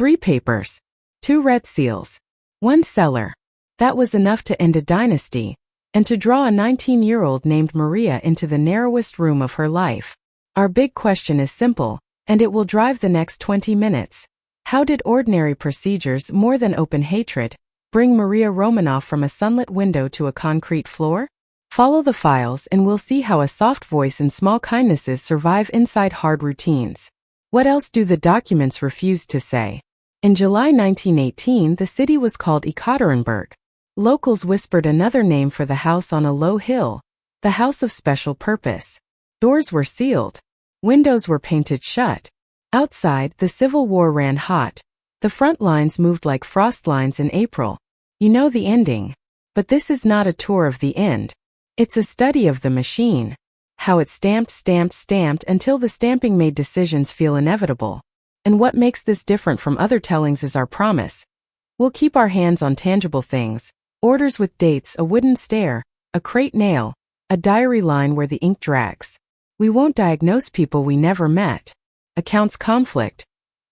3 papers. 2 red seals. 1 cellar. That was enough to end a dynasty, and to draw a 19-year-old named Maria into the narrowest room of her life. Our big question is simple, and it will drive the next 20 minutes. How did ordinary procedures, more than open hatred, bring Maria Romanov from a sunlit window to a concrete floor? Follow the files and we'll see how a soft voice and small kindnesses survive inside hard routines. What else do the documents refuse to say? In July 1918, the city was called Yekaterinburg. Locals whispered another name for the house on a low hill, the house of special purpose. Doors were sealed. Windows were painted shut. Outside, the Civil War ran hot. The front lines moved like frost lines in April. You know the ending. But this is not a tour of the end. It's a study of the machine. How it stamped until the stamping made decisions feel inevitable. And what makes this different from other tellings is our promise. We'll keep our hands on tangible things. Orders with dates, a wooden stair, a crate nail, a diary line where the ink drags. We won't diagnose people we never met. Accounts conflict.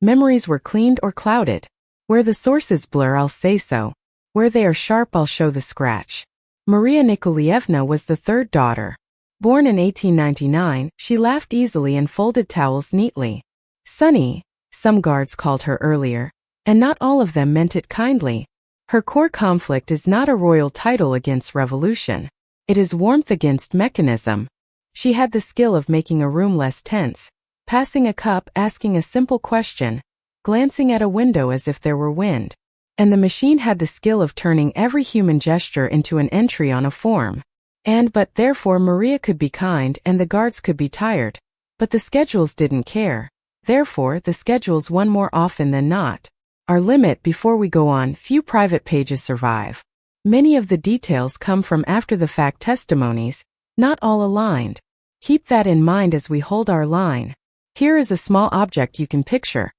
Memories were cleaned or clouded. Where the sources blur, I'll say so. Where they are sharp, I'll show the scratch. Maria Nikolaevna was the 3rd daughter. Born in 1899, she laughed easily and folded towels neatly. Sunny, some guards called her earlier, and not all of them meant it kindly. Her core conflict is not a royal title against revolution. It is warmth against mechanism. She had the skill of making a room less tense, passing a cup, asking a simple question, glancing at a window as if there were wind. And the machine had the skill of turning every human gesture into an entry on a form. But therefore Maria could be kind and the guards could be tired. But the schedules didn't care. Therefore, the schedules won more often than not. Our limit before we go on, few private pages survive. Many of the details come from after-the-fact testimonies, not all aligned. Keep that in mind as we hold our line. Here is a small object you can picture.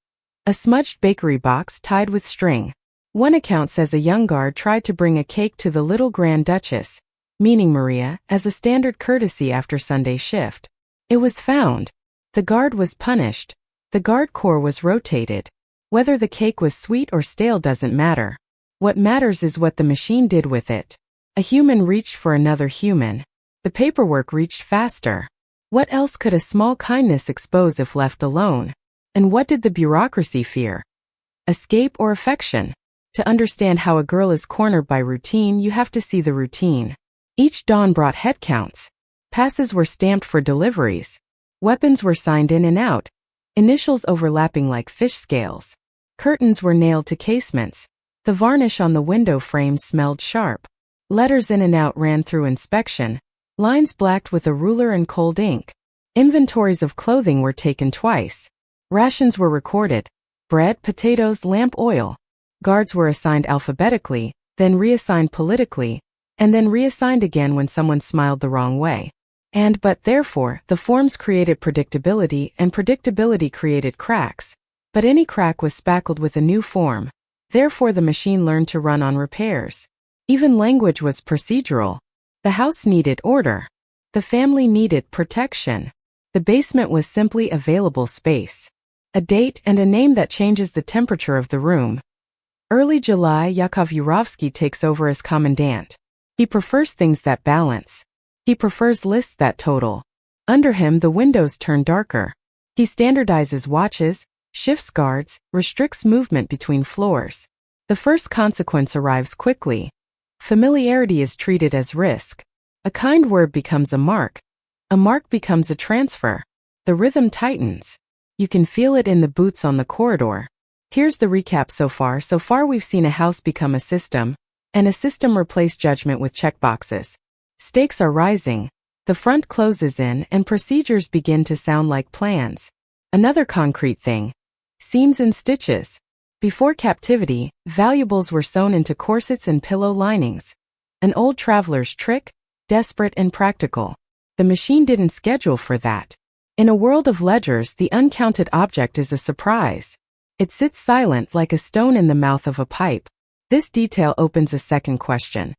A smudged bakery box tied with string. One account says a young guard tried to bring a cake to the little Grand Duchess, meaning Maria, as a standard courtesy after Sunday shift. It was found. The guard was punished. The guard corps was rotated. Whether the cake was sweet or stale doesn't matter. What matters is what the machine did with it. A human reached for another human. The paperwork reached faster. What else could a small kindness expose if left alone? And what did the bureaucracy fear? Escape or affection? To understand how a girl is cornered by routine, you have to see the routine. Each dawn brought head counts. Passes were stamped for deliveries. Weapons were signed in and out, initials overlapping like fish scales. Curtains were nailed to casements. The varnish on the window frames smelled sharp. Letters in and out ran through inspection. Lines blacked with a ruler and cold ink. Inventories of clothing were taken twice. Rations were recorded. Bread, potatoes, lamp oil. Guards were assigned alphabetically, then reassigned politically, and then reassigned again when someone smiled the wrong way. But therefore, the forms created predictability, and predictability created cracks. But any crack was spackled with a new form. Therefore the machine learned to run on repairs. Even language was procedural. The house needed order. The family needed protection. The basement was simply available space. A date and a name that changes the temperature of the room. Early July, Yakov Yurovsky takes over as commandant. He prefers things that balance. He prefers lists that total. Under him, the windows turn darker. He standardizes watches, shifts guards, restricts movement between floors. The first consequence arrives quickly. Familiarity is treated as risk. A kind word becomes a mark. A mark becomes a transfer. The rhythm tightens. You can feel it in the boots on the corridor. Here's the recap so far. So far we've seen a house become a system, and a system replace judgment with checkboxes. Stakes are rising. The front closes in and procedures begin to sound like plans. Another concrete thing. Seams and stitches. Before captivity, valuables were sewn into corsets and pillow linings. An old traveler's trick, desperate and practical. The machine didn't schedule for that. In a world of ledgers, the uncounted object is a surprise. It sits silent like a stone in the mouth of a pipe. This detail opens a second question.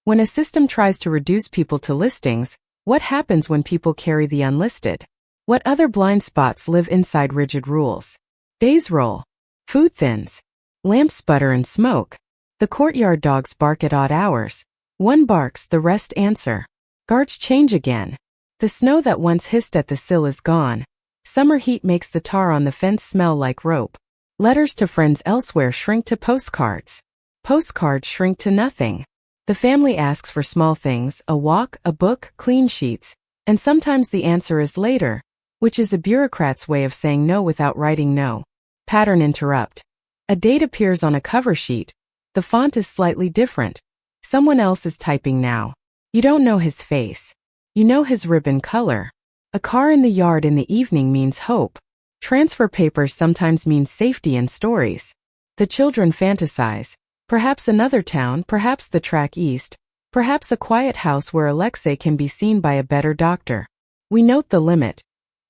When a system tries to reduce people to listings, what happens when people carry the unlisted? What other blind spots live inside rigid rules? Days roll. Food thins. Lamps sputter and smoke. The courtyard dogs bark at odd hours. One barks, the rest answer. Guards change again. The snow that once hissed at the sill is gone. Summer heat makes the tar on the fence smell like rope. Letters to friends elsewhere shrink to postcards. Postcards shrink to nothing. The family asks for small things, a walk, a book, clean sheets, and sometimes the answer is later, which is a bureaucrat's way of saying no without writing no. Pattern interrupt. A date appears on a cover sheet. The font is slightly different. Someone else is typing now. You don't know his face. You know his ribbon color. A car in the yard in the evening means hope. Transfer papers sometimes mean safety and stories. The children fantasize. Perhaps another town, perhaps the track east, perhaps a quiet house where Alexei can be seen by a better doctor. We note the limit.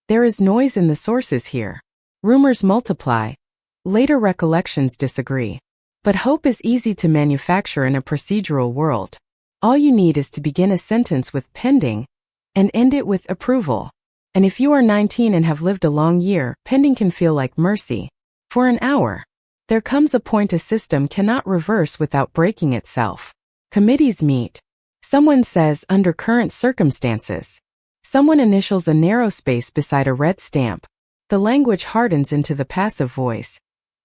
There is noise in the sources here. Rumors multiply. Later recollections disagree. But hope is easy to manufacture in a procedural world. All you need is to begin a sentence with pending and end it with approval. And if you are 19 and have lived a long year, pending can feel like mercy. For an hour. There comes a point a system cannot reverse without breaking itself. Committees meet. Someone says, under current circumstances. Someone initials a narrow space beside a red stamp. The language hardens into the passive voice.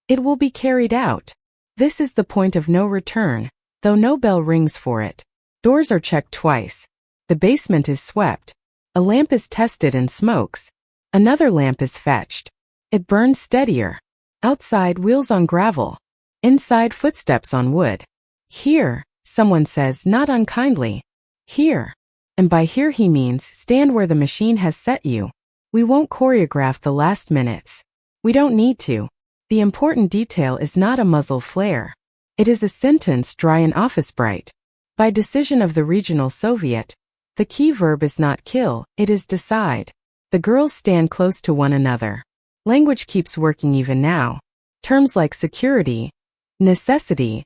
It will be carried out. This is the point of no return, though no bell rings for it. Doors are checked twice. The basement is swept. A lamp is tested and smokes. Another lamp is fetched. It burns steadier. Outside, wheels on gravel. Inside, footsteps on wood. Here, someone says, not unkindly. Here. And by here he means, stand where the machine has set you. We won't choreograph the last minutes. We don't need to. The important detail is not a muzzle flare. It is a sentence dry and office bright. By decision of the regional Soviet, the key verb is not kill, it is decide. The girls stand close to one another. Language keeps working even now. Terms like security, necessity,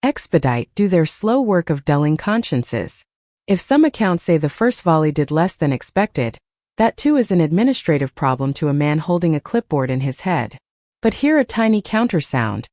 expedite do their slow work of dulling consciences. If some accounts say the first volley did less than expected, that too is an administrative problem to a man holding a clipboard in his head. But hear a tiny countersound.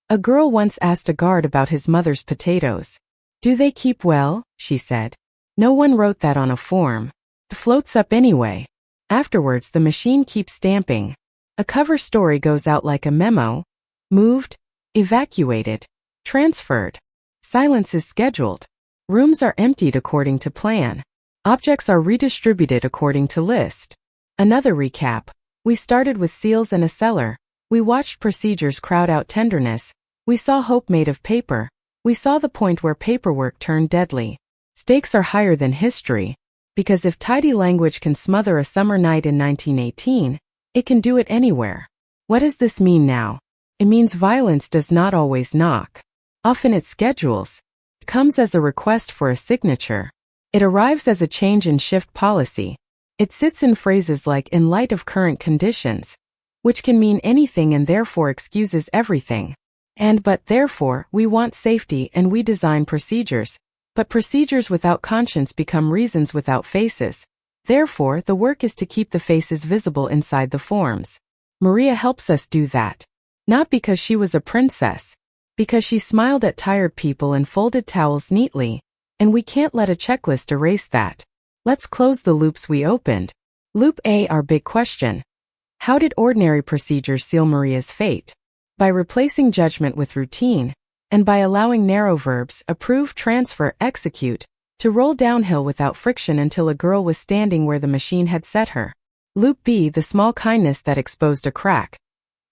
A girl once asked a guard about his mother's potatoes. Do they keep well? She said. No one wrote that on a form. It floats up anyway. Afterwards the machine keeps stamping. A cover story goes out like a memo. Moved, evacuated, transferred. Silence is scheduled. Rooms are emptied according to plan. Objects are redistributed according to list. Another recap. We started with seals and a cellar. We watched procedures crowd out tenderness. We saw hope made of paper. We saw the point where paperwork turned deadly. Stakes are higher than history. Because if tidy language can smother a summer night in 1918, it can do it anywhere. What does this mean now? It means violence does not always knock. Often it schedules. It comes as a request for a signature. It arrives as a change in shift policy. It sits in phrases like in light of current conditions, which can mean anything and therefore excuses everything. And but therefore, we want safety and we design procedures. But procedures without conscience become reasons without faces. Therefore, the work is to keep the faces visible inside the forms. Maria helps us do that. Not because she was a princess. Because she smiled at tired people and folded towels neatly. And we can't let a checklist erase that. Let's close the loops we opened. Loop A, our big question. How did ordinary procedures seal Maria's fate? By replacing judgment with routine, and by allowing narrow verbs, approve, transfer, execute, to roll downhill without friction until a girl was standing where the machine had set her. Loop B, the small kindness that exposed a crack.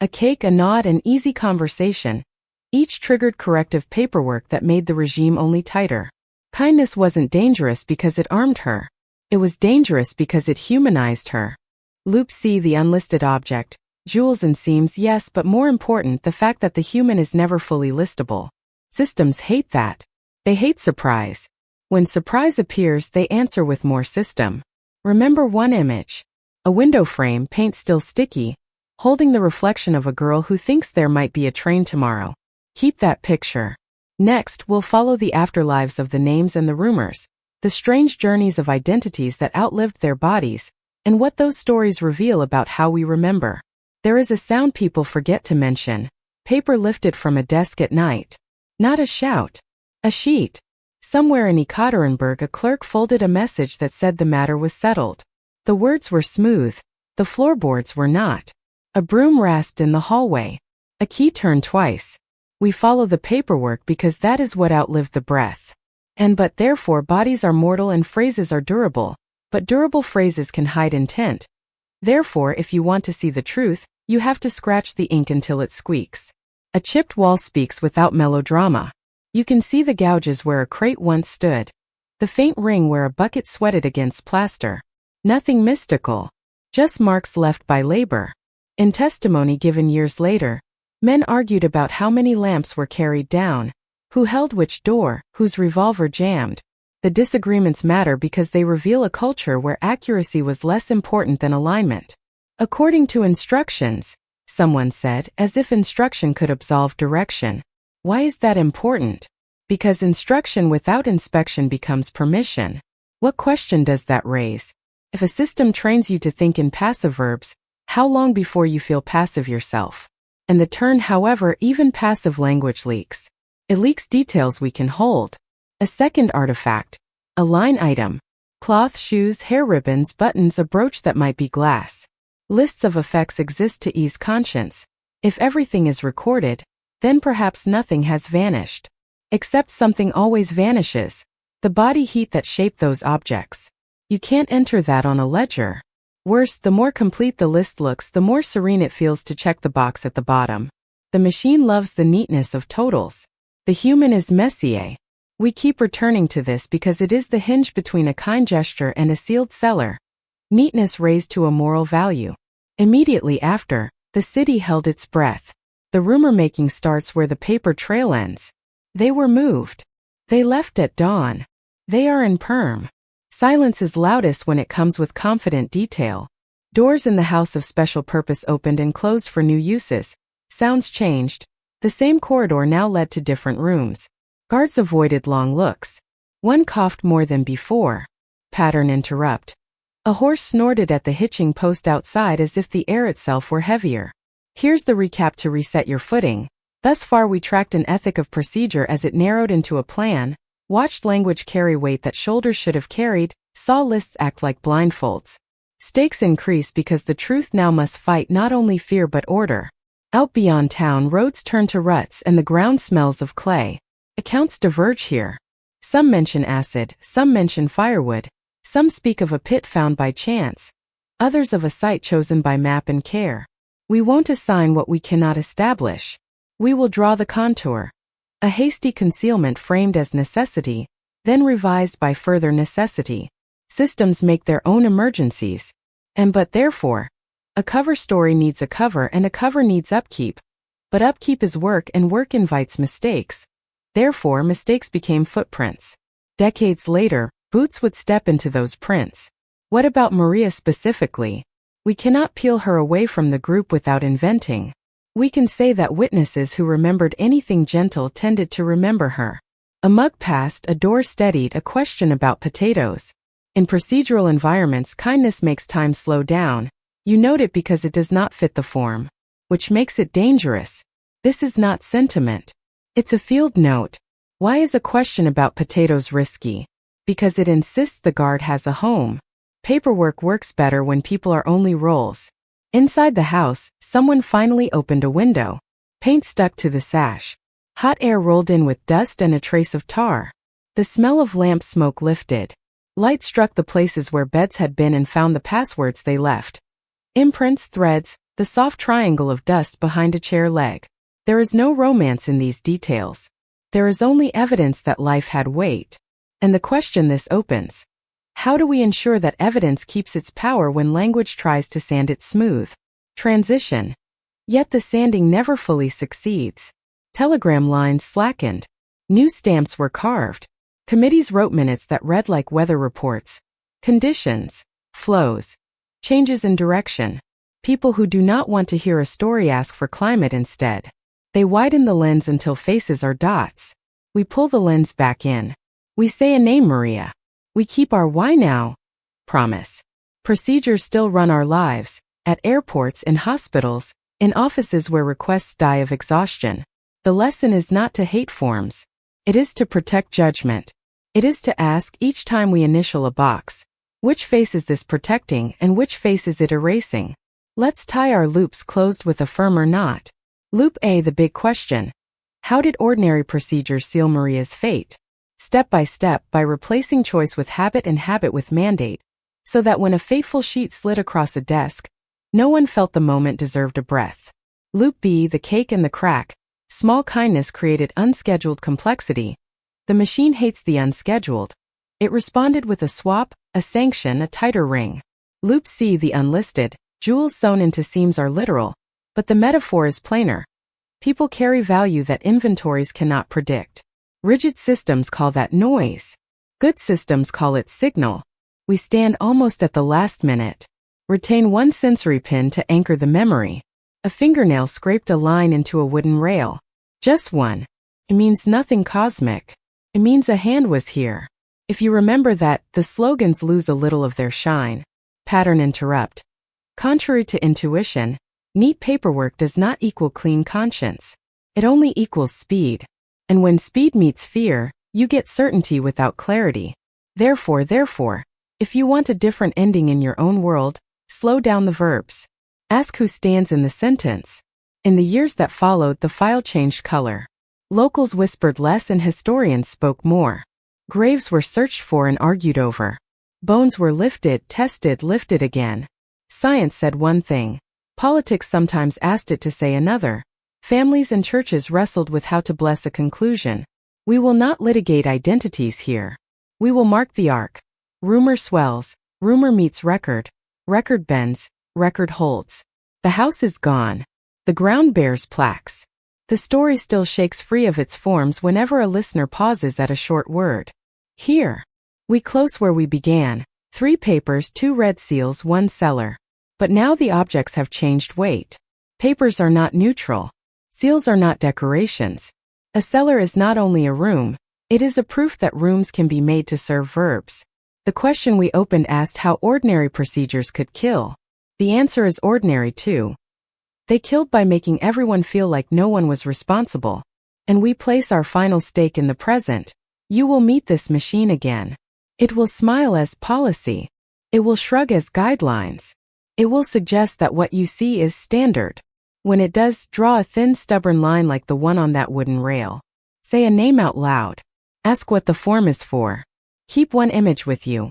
A cake, a nod, an easy conversation. Each triggered corrective paperwork that made the regime only tighter. Kindness wasn't dangerous because it armed her. It was dangerous because it humanized her. Loop C, the unlisted object. Jewels and seams, yes, but more important, the fact that the human is never fully listable. Systems hate that. They hate surprise. When surprise appears, they answer with more system. Remember one image. A window frame, paint still sticky, holding the reflection of a girl who thinks there might be a train tomorrow. Keep that picture. Next, we'll follow the afterlives of the names and the rumors, the strange journeys of identities that outlived their bodies, and what those stories reveal about how we remember. There is a sound people forget to mention. Paper lifted from a desk at night. Not a shout. A sheet. Somewhere in Yekaterinburg a clerk folded a message that said the matter was settled. The words were smooth. The floorboards were not. A broom rasped in the hallway. A key turned twice. We follow the paperwork because that is what outlived the breath. But therefore bodies are mortal and phrases are durable. But durable phrases can hide intent. Therefore, if you want to see the truth, you have to scratch the ink until it squeaks. A chipped wall speaks without melodrama. You can see the gouges where a crate once stood. The faint ring where a bucket sweated against plaster. Nothing mystical. Just marks left by labor. In testimony given years later, men argued about how many lamps were carried down, who held which door, whose revolver jammed. The disagreements matter because they reveal a culture where accuracy was less important than alignment. According to instructions, someone said, as if instruction could absolve direction. Why is that important? Because instruction without inspection becomes permission. What question does that raise? If a system trains you to think in passive verbs, how long before you feel passive yourself? And the turn, however, even passive language leaks. It leaks details we can hold. A second artifact. A line item. Cloth, shoes, hair ribbons, buttons, a brooch that might be glass. Lists of effects exist to ease conscience. If everything is recorded, then perhaps nothing has vanished. Except something always vanishes. The body heat that shaped those objects. You can't enter that on a ledger. Worse, the more complete the list looks, the more serene it feels to check the box at the bottom. The machine loves the neatness of totals. The human is Messier. We keep returning to this because it is the hinge between a kind gesture and a sealed cellar. Neatness raised to a moral value. Immediately after, the city held its breath. The rumor-making starts where the paper trail ends. They were moved. They left at dawn. They are in perm. Silence is loudest when it comes with confident detail. Doors in the house of special purpose opened and closed for new uses. Sounds changed. The same corridor now led to different rooms. Guards avoided long looks. One coughed more than before. Pattern interrupt. A horse snorted at the hitching post outside as if the air itself were heavier. Here's the recap to reset your footing. Thus far we tracked an ethic of procedure as it narrowed into a plan, watched language carry weight that shoulders should have carried, saw lists act like blindfolds. Stakes increase because the truth now must fight not only fear but order. Out beyond town, roads turn to ruts and the ground smells of clay. Accounts diverge here. Some mention acid, some mention firewood, some speak of a pit found by chance, others of a site chosen by map and care. We won't assign what we cannot establish. We will draw the contour. A hasty concealment framed as necessity, then revised by further necessity. Systems make their own emergencies. But therefore, a cover story needs a cover and a cover needs upkeep. But upkeep is work and work invites mistakes. Therefore, mistakes became footprints. Decades later, boots would step into those prints. What about Maria specifically? We cannot peel her away from the group without inventing. We can say that witnesses who remembered anything gentle tended to remember her. A mug passed, a door steadied, a question about potatoes. In procedural environments, kindness makes time slow down. You note it because it does not fit the form, which makes it dangerous. This is not sentiment. It's a field note. Why is a question about potatoes risky? Because it insists the guard has a home. Paperwork works better when people are only roles. Inside the house, someone finally opened a window. Paint stuck to the sash. Hot air rolled in with dust and a trace of tar. The smell of lamp smoke lifted. Light struck the places where beds had been and found the passwords they left. Imprints, threads, the soft triangle of dust behind a chair leg. There is no romance in these details. There is only evidence that life had weight. And the question this opens: how do we ensure that evidence keeps its power when language tries to sand it smooth? Transition. Yet the sanding never fully succeeds. Telegram lines slackened. New stamps were carved. Committees wrote minutes that read like weather reports. Conditions, flows, changes in direction. People who do not want to hear a story ask for climate instead. They widen the lens until faces are dots. We pull the lens back in. We say a name, Maria. We keep our why now promise. Procedures still run our lives, at airports, in hospitals, In offices where requests die of exhaustion, the lesson is not to hate forms. It is to protect judgment. It is to ask each time we initial a box, which face is this protecting and which face is it erasing? Let's tie our loops closed with a firmer knot. Loop A, the big question. How did ordinary procedures seal Maria's fate? Step by step, by replacing choice with habit and habit with mandate, so that when a fateful sheet slid across a desk, no one felt the moment deserved a breath. Loop B, the cake and the crack. Small kindness created unscheduled complexity. The machine hates the unscheduled. It responded with a swap, a sanction, a tighter ring. Loop C, the unlisted. Jewels sewn into seams are literal, but the metaphor is plainer. People carry value that inventories cannot predict. Rigid systems call that noise. Good systems call it signal. We stand almost at the last minute. Retain one sensory pin to anchor the memory. A fingernail scraped a line into a wooden rail. Just one. It means nothing cosmic. It means a hand was here. If you remember that, the slogans lose a little of their shine. Pattern interrupt. Contrary to intuition, neat paperwork does not equal clean conscience. It only equals speed. And when speed meets fear, you get certainty without clarity. Therefore, if you want a different ending in your own world, slow down the verbs. Ask who stands in the sentence. In the years that followed, the file changed color. Locals whispered less and historians spoke more. Graves were searched for and argued over. Bones were lifted, tested, lifted again. Science said one thing. Politics sometimes asked it to say another. Families and churches wrestled with how to bless a conclusion. We will not litigate identities here. We will mark the arc. Rumor swells. Rumor meets record. Record bends. Record holds. The house is gone. The ground bears plaques. The story still shakes free of its forms whenever a listener pauses at a short word. Here. We close where we began. 3 papers, 2 red seals, 1 cellar. But now the objects have changed weight. Papers are not neutral. Seals are not decorations. A cellar is not only a room, it is a proof that rooms can be made to serve verbs. The question we opened asked how ordinary procedures could kill. The answer is ordinary too. They killed by making everyone feel like no one was responsible. And we place our final stake in the present. You will meet this machine again. It will smile as policy. It will shrug as guidelines. It will suggest that what you see is standard. When it does, draw a thin, stubborn line like the one on that wooden rail. Say a name out loud. Ask what the form is for. Keep one image with you.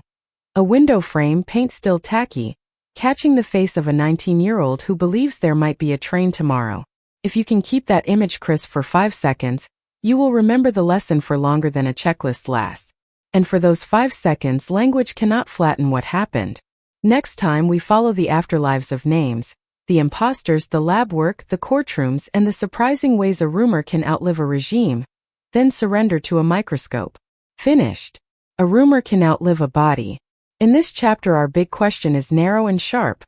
A window frame, paint still tacky, catching the face of a 19-year-old who believes there might be a train tomorrow. If you can keep that image crisp for 5 seconds, you will remember the lesson for longer than a checklist lasts. And for those 5 seconds, language cannot flatten what happened. Next time we follow the afterlives of names, the imposters, the lab work, the courtrooms, and the surprising ways a rumor can outlive a regime, then surrender to a microscope. Finished. A rumor can outlive a body. In this chapter our big question is narrow and sharp.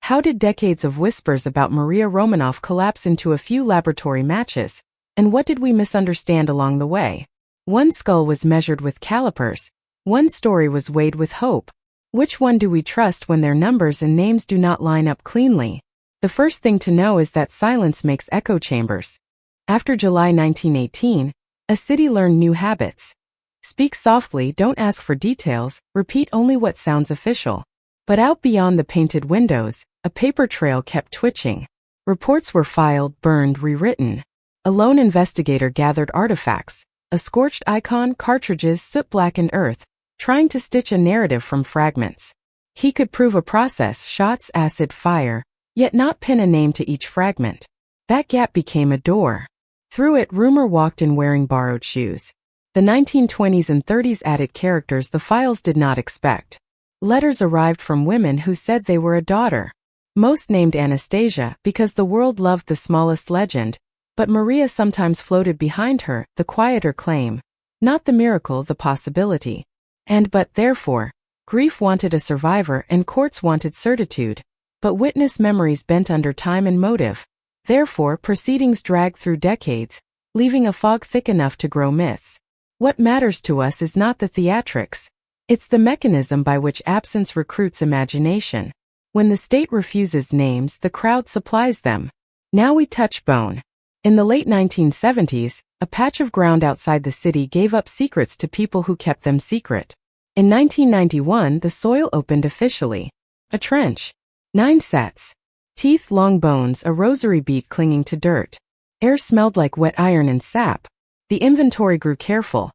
How did decades of whispers about Maria Romanov collapse into a few laboratory matches? And what did we misunderstand along the way? One skull was measured with calipers. One story was weighed with hope. Which one do we trust when their numbers and names do not line up cleanly? The first thing to know is that silence makes echo chambers. After July 1918, a city learned new habits. Speak softly, don't ask for details, repeat only what sounds official. But out beyond the painted windows, a paper trail kept twitching. Reports were filed, burned, rewritten. A lone investigator gathered artifacts, a scorched icon, cartridges, soot-blackened earth, trying to stitch a narrative from fragments. He could prove a process, shots, acid, fire, yet not pin a name to each fragment. That gap became a door. Through it, rumor walked in wearing borrowed shoes. The 1920s and 30s added characters the files did not expect. Letters arrived from women who said they were a daughter. Most named Anastasia because the world loved the smallest legend, but Maria sometimes floated behind her, the quieter claim. Not the miracle, the possibility. Therefore, grief wanted a survivor and courts wanted certitude. But witness memories bent under time and motive. Therefore, proceedings dragged through decades, leaving a fog thick enough to grow myths. What matters to us is not the theatrics. It's the mechanism by which absence recruits imagination. When the state refuses names, the crowd supplies them. Now we touch bone. In the late 1970s, a patch of ground outside the city gave up secrets to people who kept them secret. In 1991, the soil opened officially. A trench. 9 sets. Teeth, long bones, a rosary bead clinging to dirt. Air smelled like wet iron and sap. The inventory grew careful.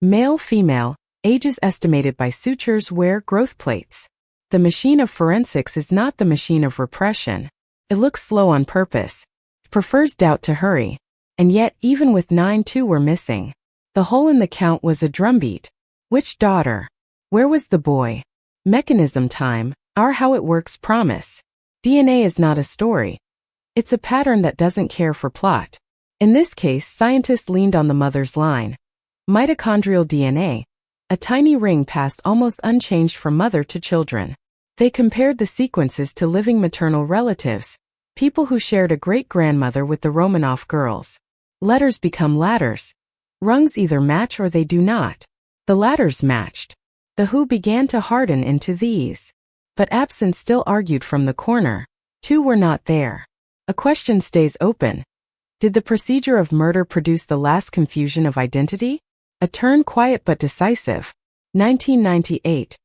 Male, female, ages estimated by sutures, wear, growth plates. The machine of forensics is not the machine of repression. It looks slow on purpose. It prefers doubt to hurry. And yet, even with 9, 2 were missing. The hole in the count was a drumbeat. Which daughter? Where was the boy? Mechanism time, our how it works promise. DNA is not a story. It's a pattern that doesn't care for plot. In this case, scientists leaned on the mother's line. Mitochondrial DNA. A tiny ring passed almost unchanged from mother to children. They compared the sequences to living maternal relatives, people who shared a great-grandmother with the Romanov girls. Letters become ladders. Rungs either match or they do not. The ladders matched. The who began to harden into these. But absence still argued from the corner. 2 were not there. A question stays open. Did the procedure of murder produce the last confusion of identity? A turn quiet but decisive. 1998.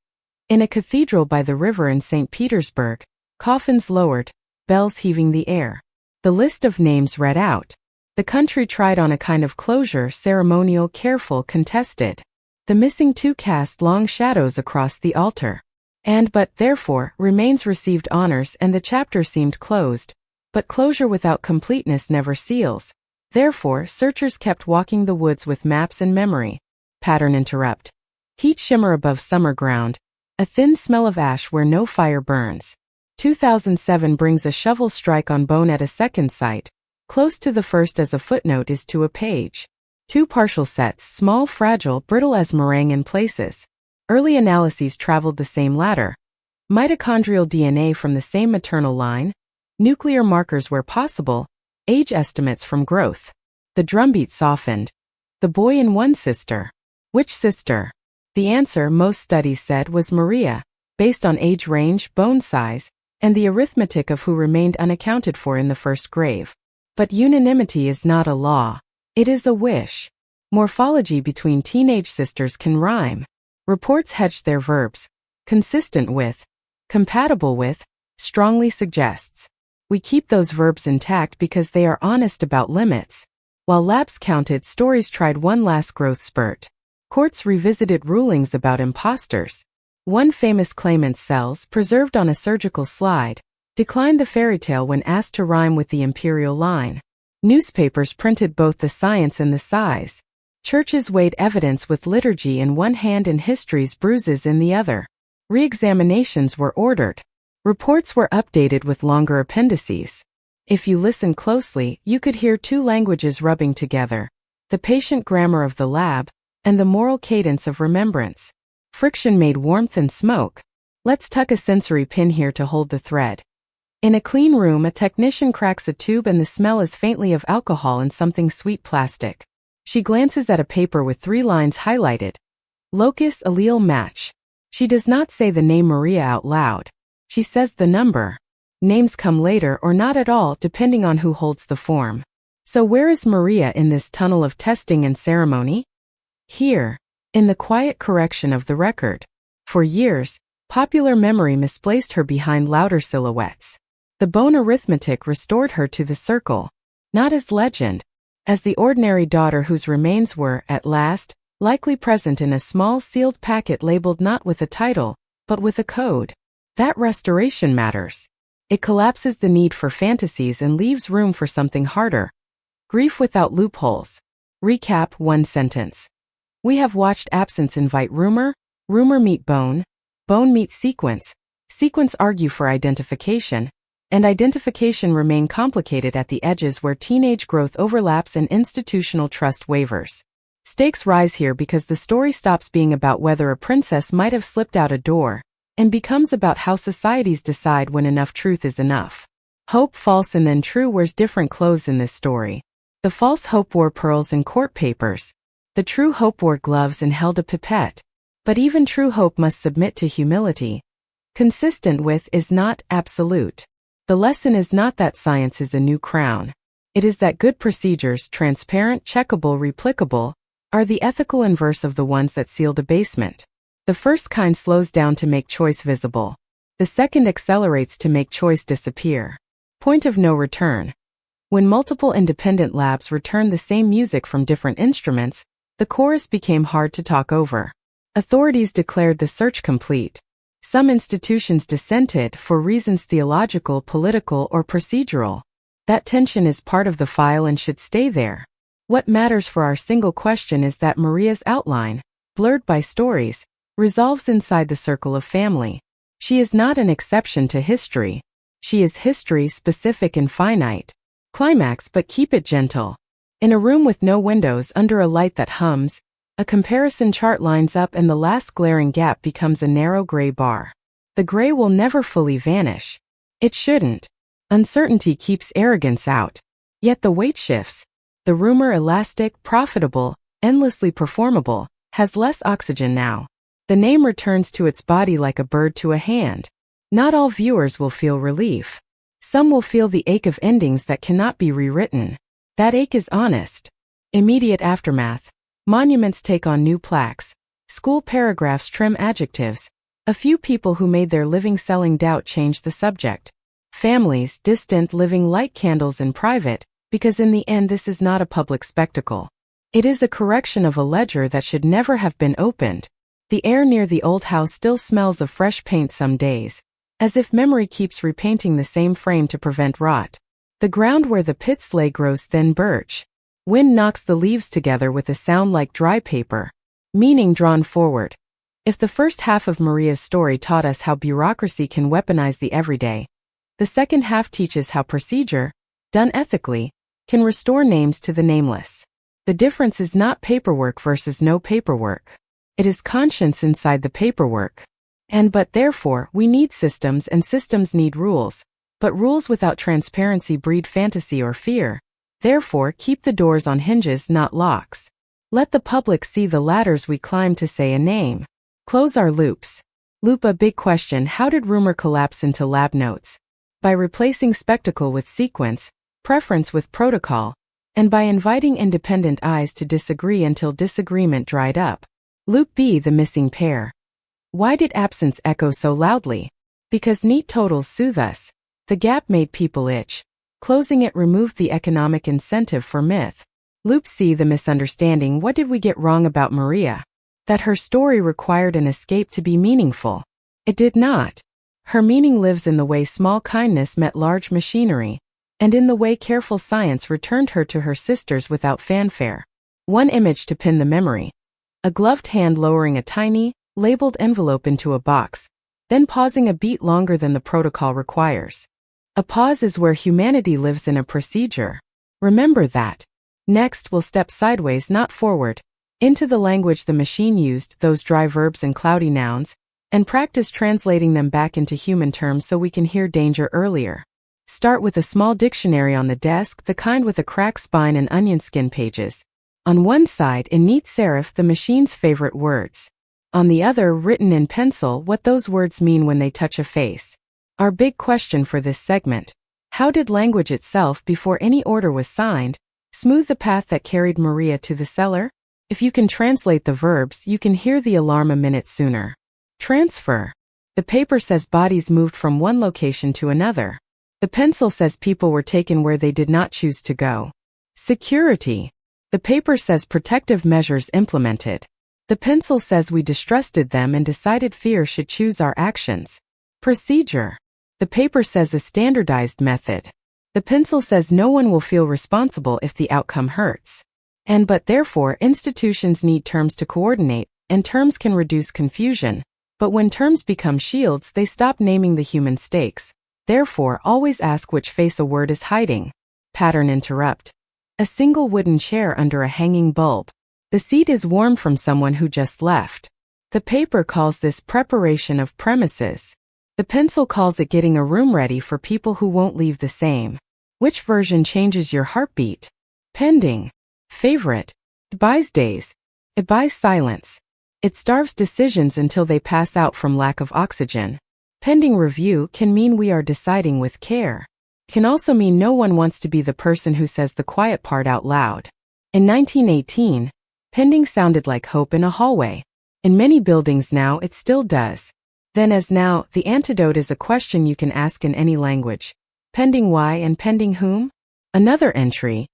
In a cathedral by the river in St. Petersburg, coffins lowered, bells heaving the air. The list of names read out. The country tried on a kind of closure, ceremonial, careful, contested. The missing 2 cast long shadows across the altar. But therefore, remains received honors and the chapter seemed closed. But closure without completeness never seals. Therefore, searchers kept walking the woods with maps and memory. Pattern interrupt. Heat shimmer above summer ground. A thin smell of ash where no fire burns. 2007 brings a shovel strike on bone at a second site. Close to the first as a footnote is to a page. 2 partial sets, small, fragile, brittle as meringue in places. Early analyses traveled the same ladder. Mitochondrial DNA from the same maternal line. Nuclear markers where possible. Age estimates from growth. The drumbeat softened. The boy in one sister. Which sister? The answer, most studies said, was Maria, based on age range, bone size, and the arithmetic of who remained unaccounted for in the first grave. But unanimity is not a law. It is a wish. Morphology between teenage sisters can rhyme. Reports hedged their verbs. Consistent with, compatible with, strongly suggests. We keep those verbs intact because they are honest about limits. While labs counted, stories tried one last growth spurt. Courts revisited rulings about imposters. One famous claimant's cells, preserved on a surgical slide, declined the fairy tale when asked to rhyme with the imperial line. Newspapers printed both the science and the size. Churches weighed evidence with liturgy in one hand and history's bruises in the other. Re-examinations were ordered. Reports were updated with longer appendices. If you listen closely, you could hear 2 languages rubbing together. The patient grammar of the lab, and the moral cadence of remembrance. Friction made warmth and smoke. Let's tuck a sensory pin here to hold the thread. In a clean room, a technician cracks a tube and the smell is faintly of alcohol and something sweet plastic. She glances at a paper with 3 lines highlighted. Locus allele match. She does not say the name Maria out loud. She says the number. Names come later or not at all depending on who holds the form. So where is Maria in this tunnel of testing and ceremony? Here, in the quiet correction of the record. For years, popular memory misplaced her behind louder silhouettes. The bone arithmetic restored her to the circle, not as legend, as the ordinary daughter whose remains were, at last, likely present in a small sealed packet labeled not with a title, but with a code. That restoration matters. It collapses the need for fantasies and leaves room for something harder. Grief without loopholes. Recap, 1 sentence. We have watched absence invite rumor, rumor meet bone, bone meet sequence, sequence argue for identification, and identification remain complicated at the edges where teenage growth overlaps and institutional trust wavers. Stakes rise here because the story stops being about whether a princess might have slipped out a door, and becomes about how societies decide when enough truth is enough. Hope, false and then true wears different clothes in this story. The false hope wore pearls and court papers. The true hope wore gloves and held a pipette. But even true hope must submit to humility. Consistent with is not absolute. The lesson is not that science is a new crown. It is that good procedures, transparent, checkable, replicable, are the ethical inverse of the ones that seal debasement. The first kind slows down to make choice visible. The second accelerates to make choice disappear. Point of no return. When multiple independent labs returned the same music from different instruments, the chorus became hard to talk over. Authorities declared the search complete. Some institutions dissented for reasons theological, political, or procedural. That tension is part of the file and should stay there. What matters for our single question is that Maria's outline, blurred by stories, resolves inside the circle of family. She is not an exception to history. She is history, specific and finite. Climax, but keep it gentle. In a room with no windows, under a light that hums, a comparison chart lines up and the last glaring gap becomes a narrow gray bar. The gray will never fully vanish. It shouldn't. Uncertainty keeps arrogance out. Yet the weight shifts. The rumor, elastic, profitable, endlessly performable, has less oxygen now. The name returns to its body like a bird to a hand. Not all viewers will feel relief. Some will feel the ache of endings that cannot be rewritten. That ache is honest. Immediate aftermath. Monuments take on new plaques. School paragraphs trim adjectives. A few people who made their living selling doubt change the subject. Families, distant, living light candles in private, because in the end this is not a public spectacle. It is a correction of a ledger that should never have been opened. The air near the old house still smells of fresh paint some days, as if memory keeps repainting the same frame to prevent rot. The ground where the pits lay grows thin birch. Wind knocks the leaves together with a sound like dry paper. Meaning drawn forward. If the first half of Maria's story taught us how bureaucracy can weaponize the everyday, the second half teaches how procedure, done ethically, can restore names to the nameless. The difference is not paperwork versus no paperwork. It is conscience inside the paperwork. But therefore, we need systems and systems need rules. But rules without transparency breed fantasy or fear. Therefore, keep the doors on hinges, not locks. Let the public see the ladders we climb to say a name. Close our loops. Loop a big question: how did rumor collapse into lab notes? By replacing spectacle with sequence, preference with protocol, and by inviting independent eyes to disagree until disagreement dried up. Loop B, the missing pair. Why did absence echo so loudly? Because neat totals soothe us. The gap made people itch. Closing it removed the economic incentive for myth. Loop C, the misunderstanding. What did we get wrong about Maria? That her story required an escape to be meaningful. It did not. Her meaning lives in the way small kindness met large machinery, and in the way careful science returned her to her sisters without fanfare. One image to pin the memory. A gloved hand lowering a tiny, labeled envelope into a box, then pausing a beat longer than the protocol requires. A pause is where humanity lives in a procedure. Remember that. Next, we'll step sideways, not forward, into the language the machine used, those dry verbs and cloudy nouns, and practice translating them back into human terms so we can hear danger earlier. Start with a small dictionary on the desk, the kind with a cracked spine and onion skin pages. On one side, in neat serif, the machine's favorite words. On the other, written in pencil, what those words mean when they touch a face. Our big question for this segment: how did language itself, before any order was signed, smooth the path that carried Maria to the cellar? If you can translate the verbs, you can hear the alarm a minute sooner. Transfer. The paper says bodies moved from one location to another. The pencil says people were taken where they did not choose to go. Security. The paper says protective measures implemented. The pencil says we distrusted them and decided fear should choose our actions. Procedure. The paper says a standardized method. The pencil says no one will feel responsible if the outcome hurts. But therefore, institutions need terms to coordinate, and terms can reduce confusion. But when terms become shields, they stop naming the human stakes. Therefore, always ask which face a word is hiding. Pattern interrupt. A single wooden chair under a hanging bulb. The seat is warm from someone who just left. The paper calls this preparation of premises. The pencil calls it getting a room ready for people who won't leave the same. Which version changes your heartbeat? Pending. Favorite. It buys days. It buys silence. It starves decisions until they pass out from lack of oxygen. Pending review can mean we are deciding with care. Can also mean no one wants to be the person who says the quiet part out loud. In 1918, pending sounded like hope in a hallway. In many buildings now it still does. Then as now, the antidote is a question you can ask in any language. Pending why and pending whom? Another entry.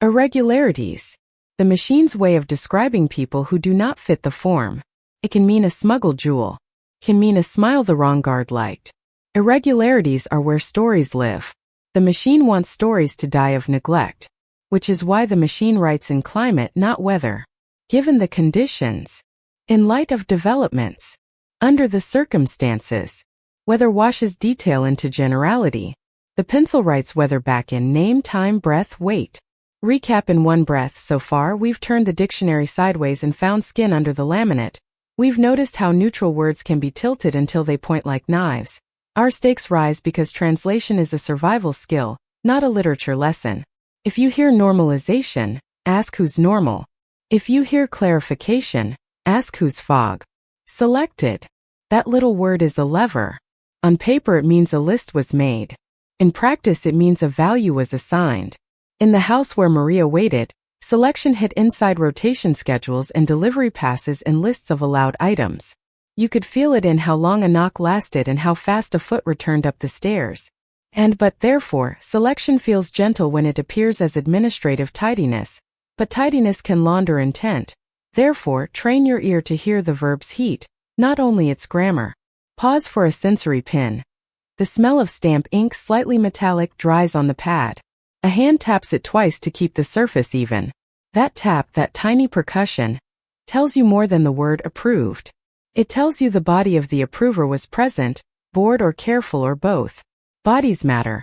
Irregularities. The machine's way of describing people who do not fit the form. It can mean a smuggled jewel. Can mean a smile the wrong guard liked. Irregularities are where stories live. The machine wants stories to die of neglect, which is why the machine writes in climate, not weather. Given the conditions. In light of developments. Under the circumstances. Weather washes detail into generality. The pencil writes weather back in name, time, breath, weight. Recap in one breath. So far we've turned the dictionary sideways and found skin under the laminate. We've noticed how neutral words can be tilted until they point like knives. Our stakes rise because translation is a survival skill, not a literature lesson. If you hear normalization, ask who's normal. If you hear clarification, ask who's fog. Selected. That little word is a lever. On paper it means a list was made. In practice it means a value was assigned. In the house where Maria waited, selection hit inside rotation schedules and delivery passes and lists of allowed items. You could feel it in how long a knock lasted and how fast a foot returned up the stairs. But therefore, selection feels gentle when it appears as administrative tidiness. But tidiness can launder intent. Therefore, train your ear to hear the verb's heat, not only its grammar. Pause for a sensory pin. The smell of stamp ink slightly metallic dries on the pad. A hand taps it twice to keep the surface even. That tap, that tiny percussion, tells you more than the word approved. It tells you the body of the approver was present, bored or careful or both. Bodies matter.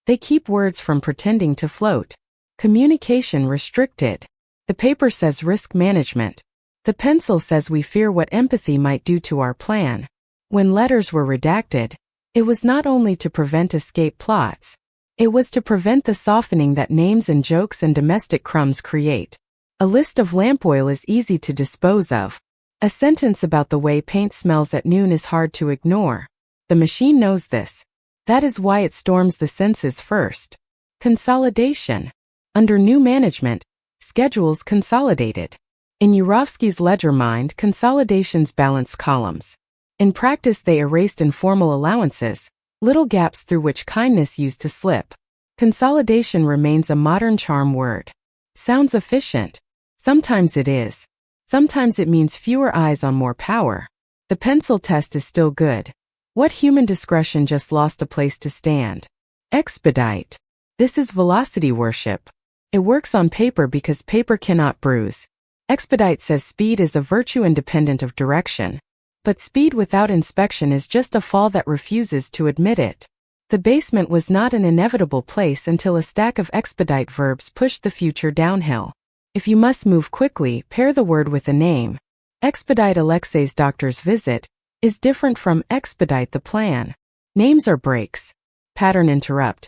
They keep words from pretending to float. Communication restricted. The paper says risk management. The pencil says we fear what empathy might do to our plan. When letters were redacted, it was not only to prevent escape plots. It was to prevent the softening that names and jokes and domestic crumbs create. A list of lamp oil is easy to dispose of. A sentence about the way paint smells at noon is hard to ignore. The machine knows this. That is why it storms the senses first. Consolidation. Under new management, schedules consolidated. In Yurovsky's ledger mind, consolidations balanced columns. In practice they erased informal allowances, little gaps through which kindness used to slip. Consolidation remains a modern charm word. Sounds efficient. Sometimes it is. Sometimes it means fewer eyes on more power. The pencil test is still good. What human discretion just lost a place to stand? Expedite. This is velocity worship. It works on paper because paper cannot bruise. Expedite says speed is a virtue independent of direction. But speed without inspection is just a fall that refuses to admit it. The basement was not an inevitable place until a stack of expedite verbs pushed the future downhill. If you must move quickly, pair the word with a name. Expedite Alexei's doctor's visit is different from expedite the plan. Names are brakes. Pattern interrupt.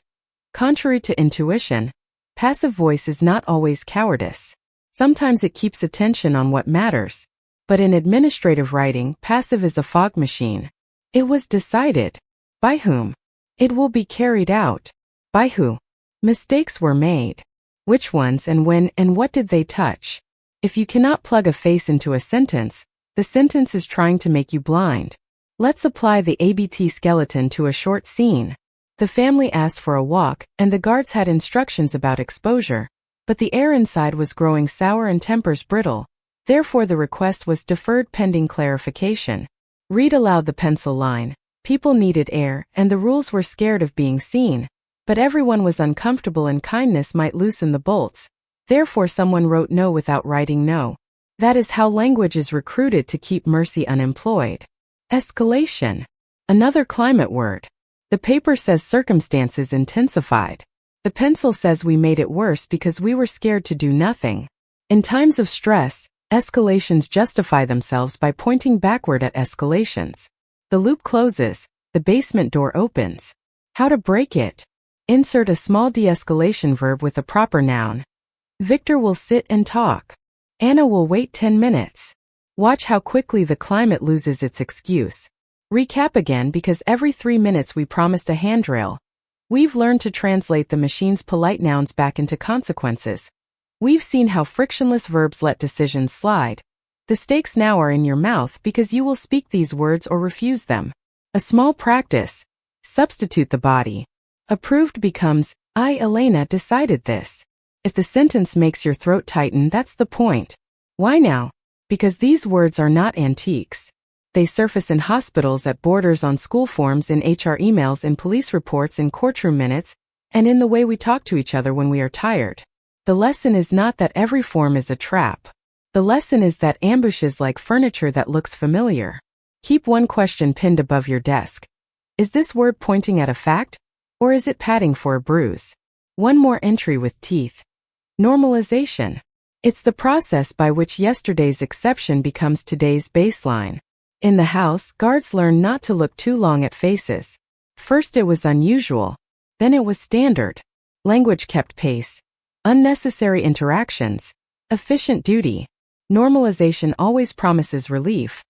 Contrary to intuition, passive voice is not always cowardice. Sometimes it keeps attention on what matters. But in administrative writing, passive is a fog machine. It was decided. By whom? It will be carried out. By who? Mistakes were made. Which ones and when and what did they touch? If you cannot plug a face into a sentence, the sentence is trying to make you blind. Let's apply the ABT skeleton to a short scene. The family asked for a walk, and the guards had instructions about exposure, but the air inside was growing sour and tempers brittle. Therefore the request was deferred pending clarification. Read aloud the pencil line. People needed air, and the rules were scared of being seen. But everyone was uncomfortable and kindness might loosen the bolts. Therefore someone wrote no without writing no. That is how language is recruited to keep mercy unemployed. Escalation. Another climate word. The paper says circumstances intensified. The pencil says we made it worse because we were scared to do nothing. In times of stress, escalations justify themselves by pointing backward at escalations. The loop closes, the basement door opens. How to break it? Insert a small de-escalation verb with a proper noun. Victor will sit and talk. Anna will wait 10 minutes. Watch how quickly the climate loses its excuse. Recap again because every 3 minutes we promised a handrail. We've learned to translate the machine's polite nouns back into consequences. We've seen how frictionless verbs let decisions slide. The stakes now are in your mouth because you will speak these words or refuse them. A small practice. Substitute the body. Approved becomes, I, Elena, decided this. If the sentence makes your throat tighten, that's the point. Why now? Because these words are not antiques. They surface in hospitals, at borders, on school forms, in HR emails, in police reports, in courtroom minutes, and in the way we talk to each other when we are tired. The lesson is not that every form is a trap. The lesson is that ambush is like furniture that looks familiar. Keep one question pinned above your desk. Is this word pointing at a fact, or is it padding for a bruise? One more entry with teeth. Normalization. It's the process by which yesterday's exception becomes today's baseline. In the house, guards learn not to look too long at faces. First it was unusual, then it was standard. Language kept pace. Unnecessary interactions. Efficient duty. Normalization always promises relief.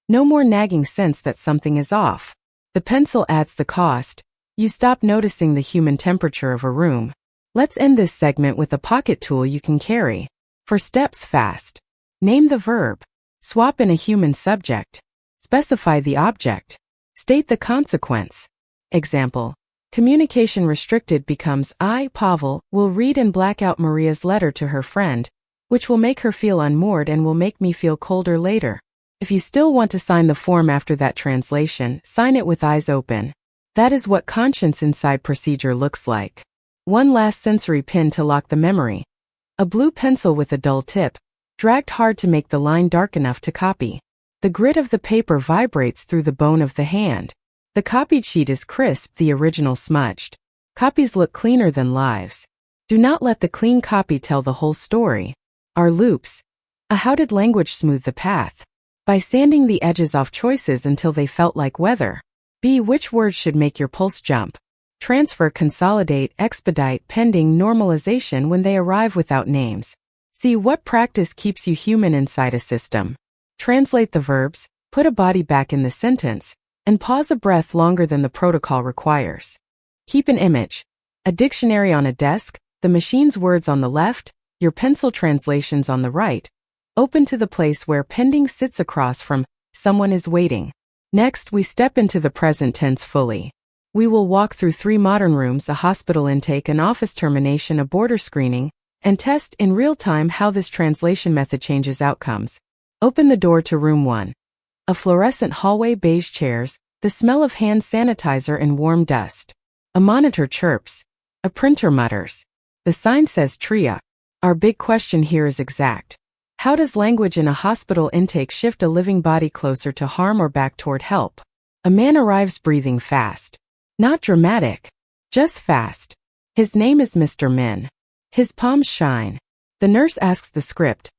No more nagging sense that something is off. The pencil adds the cost. You stop noticing the human temperature of a room. Let's end this segment with a pocket tool you can carry. For steps fast. Name the verb. Swap in a human subject. Specify the object. State the consequence. Example. Communication restricted becomes I, Pavel, will read and black out Maria's letter to her friend, which will make her feel unmoored and will make me feel colder later. If you still want to sign the form after that translation, sign it with eyes open. That is what conscience inside procedure looks like. One last sensory pin to lock the memory. A blue pencil with a dull tip, dragged hard to make the line dark enough to copy. The grit of the paper vibrates through the bone of the hand. The copied sheet is crisp, the original smudged. Copies look cleaner than lives. Do not let the clean copy tell the whole story. Our loops. How did language smooth the path? By sanding the edges off choices until they felt like weather. B. Which words should make your pulse jump? Transfer, consolidate, expedite, pending, normalization when they arrive without names. See what practice keeps you human inside a system. Translate the verbs, put a body back in the sentence, and pause a breath longer than the protocol requires. Keep an image. A dictionary on a desk, the machine's words on the left, your pencil translations on the right. Open to the place where pending sits across from someone is waiting. Next, we step into the present tense fully. We will walk through 3 modern rooms, a hospital intake, an office termination, a border screening, and test in real time how this translation method changes outcomes. Open the door to room 1. A fluorescent hallway, beige chairs, the smell of hand sanitizer and warm dust. A monitor chirps. A printer mutters. The sign says TRIA. Our big question here is exact. How does language in a hospital intake shift a living body closer to harm or back toward help? A man arrives breathing fast. Not dramatic. Just fast. His name is Mr. Min. His palms shine. The nurse asks the script.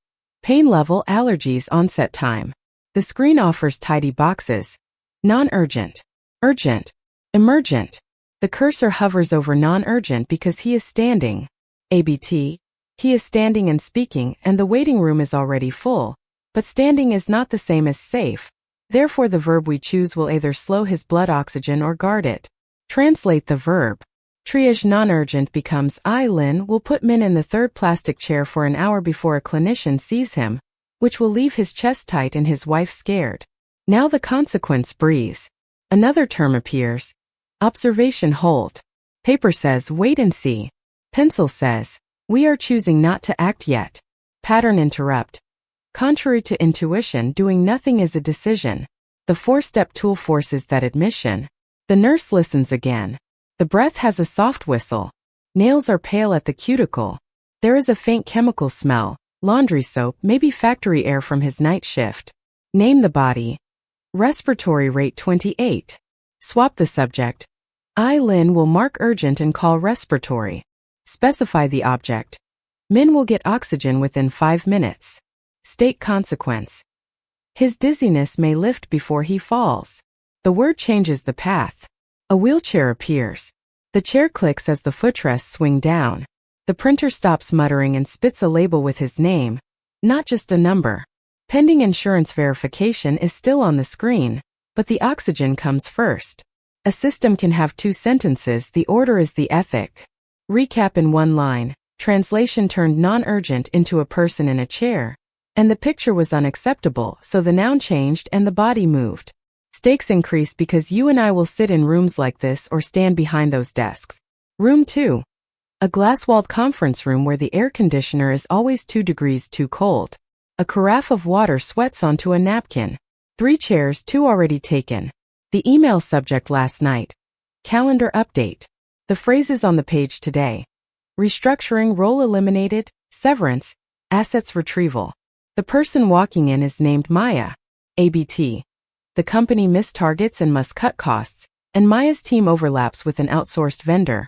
Pain level, allergies, onset time. The screen offers tidy boxes. Non-urgent. Urgent. Emergent. The cursor hovers over non-urgent because he is standing. ABT. He is standing and speaking, and the waiting room is already full. But standing is not the same as safe. Therefore the verb we choose will either slow his blood oxygen or guard it. Translate the verb. Triage non-urgent becomes I, Lynn, will put Min in the 3rd plastic chair for an hour before a clinician sees him, which will leave his chest tight and his wife scared. Now the consequence breeze. Another term appears. Observation hold. Paper says wait and see. Pencil says, we are choosing not to act yet. Pattern interrupt. Contrary to intuition, doing nothing is a decision. The 4-step tool forces that admission. The nurse listens again. The breath has a soft whistle. Nails are pale at the cuticle. There is a faint chemical smell, laundry soap, maybe factory air from his night shift. Name the body. Respiratory rate 28. Swap the subject. I, Lynn, will mark urgent and call respiratory. Specify the object. Min will get oxygen within 5 minutes. State consequence. His dizziness may lift before he falls. The word changes the path. A wheelchair appears. The chair clicks as the footrests swing down. The printer stops muttering and spits a label with his name, not just a number. Pending insurance verification is still on the screen, but the oxygen comes first. A system can have two sentences, the order is the ethic. Recap in one line, translation turned non-urgent into a person in a chair, and the picture was unacceptable, so the noun changed and the body moved. Stakes increase because you and I will sit in rooms like this or stand behind those desks. Room 2. A glass-walled conference room where the air conditioner is always 2 degrees too cold. A carafe of water sweats onto a napkin. 3 chairs, 2 already taken. The email subject last night. Calendar update. The phrases on the page today. Restructuring, role eliminated, severance, assets retrieval. The person walking in is named Maya. ABT. The company missed targets and must cut costs, and Maya's team overlaps with an outsourced vendor.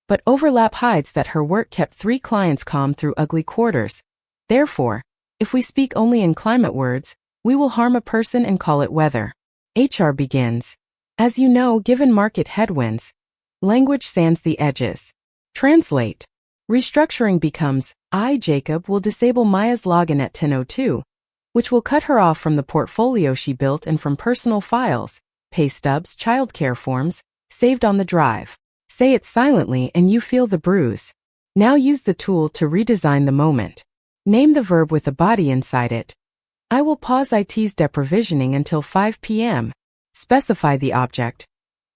But overlap hides that her work kept 3 clients calm through ugly quarters. Therefore, if we speak only in climate words, we will harm a person and call it weather. HR begins. As you know, given market headwinds, language sands the edges. Translate. Restructuring becomes, I, Jacob, will disable Maya's login at 10:02, which will cut her off from the portfolio she built and from personal files, pay stubs, childcare forms, saved on the drive. Say it silently and you feel the bruise. Now use the tool to redesign the moment. Name the verb with a body inside it. I will pause IT's deprovisioning until 5 p.m. Specify the object.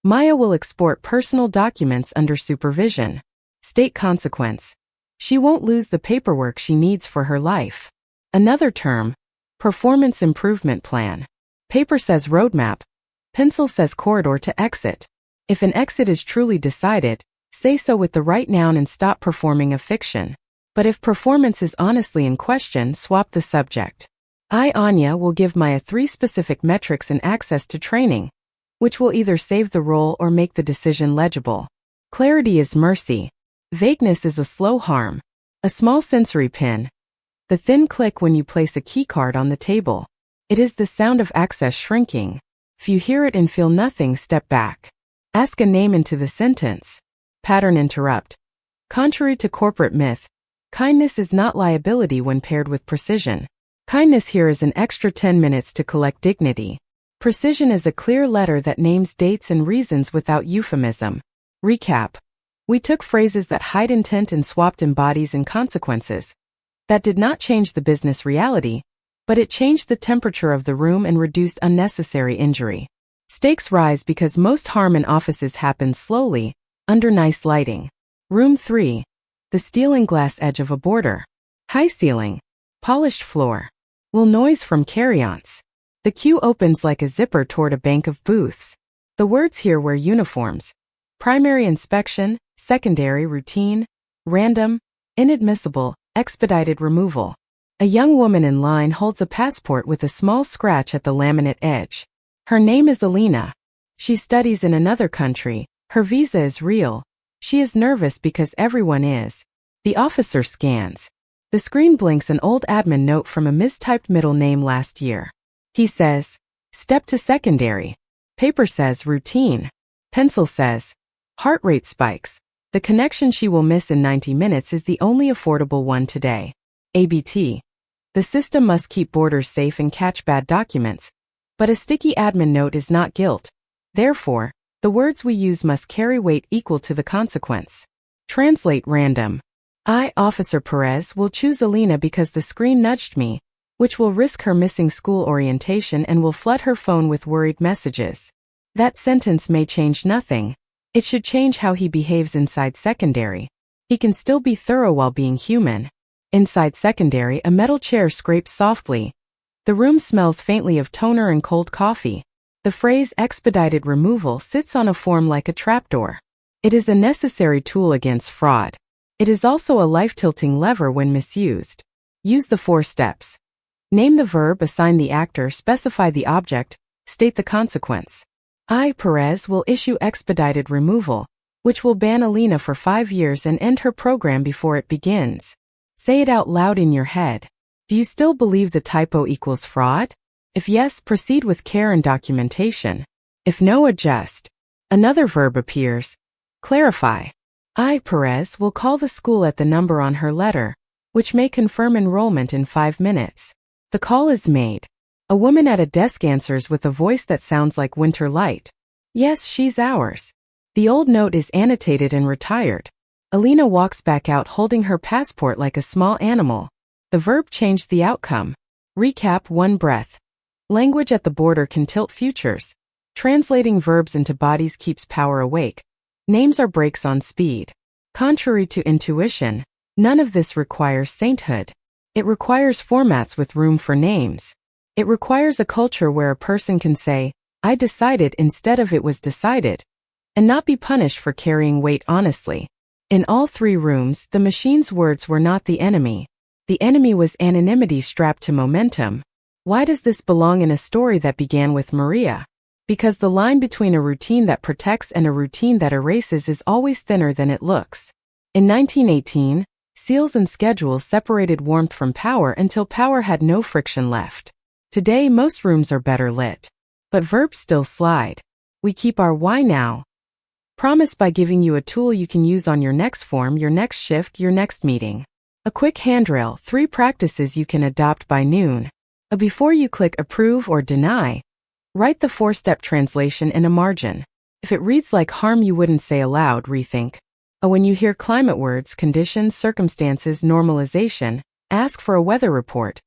Maya will export personal documents under supervision. State consequence. She won't lose the paperwork she needs for her life. Another term. Performance improvement plan. Paper says roadmap. Pencil says corridor to exit. If an exit is truly decided, say so with the right noun and stop performing a fiction. But if performance is honestly in question, swap the subject. I, Anya, will give Maya 3 specific metrics and access to training, which will either save the role or make the decision legible. Clarity is mercy. Vagueness is a slow harm. A small sensory pin. The thin click when you place a keycard on the table. It is the sound of access shrinking. If you hear it and feel nothing, step back. Ask a name into the sentence. Pattern interrupt. Contrary to corporate myth, kindness is not liability when paired with precision. Kindness here is an extra 10 minutes to collect dignity. Precision is a clear letter that names dates and reasons without euphemism. Recap. We took phrases that hide intent and swapped in bodies and consequences. That did not change the business reality, but it changed the temperature of the room and reduced unnecessary injury. Stakes rise because most harm in offices happens slowly, under nice lighting. Room 3. The steel and glass edge of a border. High ceiling. Polished floor. Will noise from carry-ons. The queue opens like a zipper toward a bank of booths. The words here wear uniforms. Primary inspection, secondary routine, random, inadmissible, expedited removal. A young woman in line holds a passport with a small scratch at the laminate edge. Her name is Alina. She studies in another country. Her visa is real. She is nervous because everyone is. The officer scans. The screen blinks an old admin note from a mistyped middle name last year. He says, step to secondary. Paper says routine. Pencil says, heart rate spikes. The connection she will miss in 90 minutes is the only affordable one today. ABT. The system must keep borders safe and catch bad documents. But a sticky admin note is not guilt. Therefore, the words we use must carry weight equal to the consequence. Translate random. I, Officer Perez, will choose Alina because the screen nudged me, which will risk her missing school orientation and will flood her phone with worried messages. That sentence may change nothing. It should change how he behaves inside secondary. He can still be thorough while being human. Inside secondary, a metal chair scrapes softly. The room smells faintly of toner and cold coffee. The phrase expedited removal sits on a form like a trapdoor. It is a necessary tool against fraud. It is also a life-tilting lever when misused. Use the 4 steps. Name the verb, assign the actor, specify the object, state the consequence. I, Perez, will issue expedited removal, which will ban Alina for 5 years and end her program before it begins. Say it out loud in your head. Do you still believe the typo equals fraud? If yes, proceed with care and documentation. If no, adjust. Another verb appears. Clarify. I, Perez, will call the school at the number on her letter, which may confirm enrollment in 5 minutes. The call is made. A woman at a desk answers with a voice that sounds like winter light. Yes, she's ours. The old note is annotated and retired. Alina walks back out holding her passport like a small animal. The verb changed the outcome. Recap: one breath. Language at the border can tilt futures. Translating verbs into bodies keeps power awake. Names are brakes on speed. Contrary to intuition, none of this requires sainthood. It requires formats with room for names. It requires a culture where a person can say, I decided instead of it was decided, and not be punished for carrying weight honestly. In all three rooms, the machine's words were not the enemy. The enemy was anonymity strapped to momentum. Why does this belong in a story that began with Maria? Because the line between a routine that protects and a routine that erases is always thinner than it looks. In 1918, seals and schedules separated warmth from power until power had no friction left. Today, most rooms are better lit. But verbs still slide. We keep our why now promise by giving you a tool you can use on your next form, your next shift, your next meeting. A quick handrail, 3 practices you can adopt by noon. Before you click approve or deny, write the 4-step translation in a margin. If it reads like harm you wouldn't say aloud, rethink. When you hear climate words, conditions, circumstances, normalization, ask for a weather report.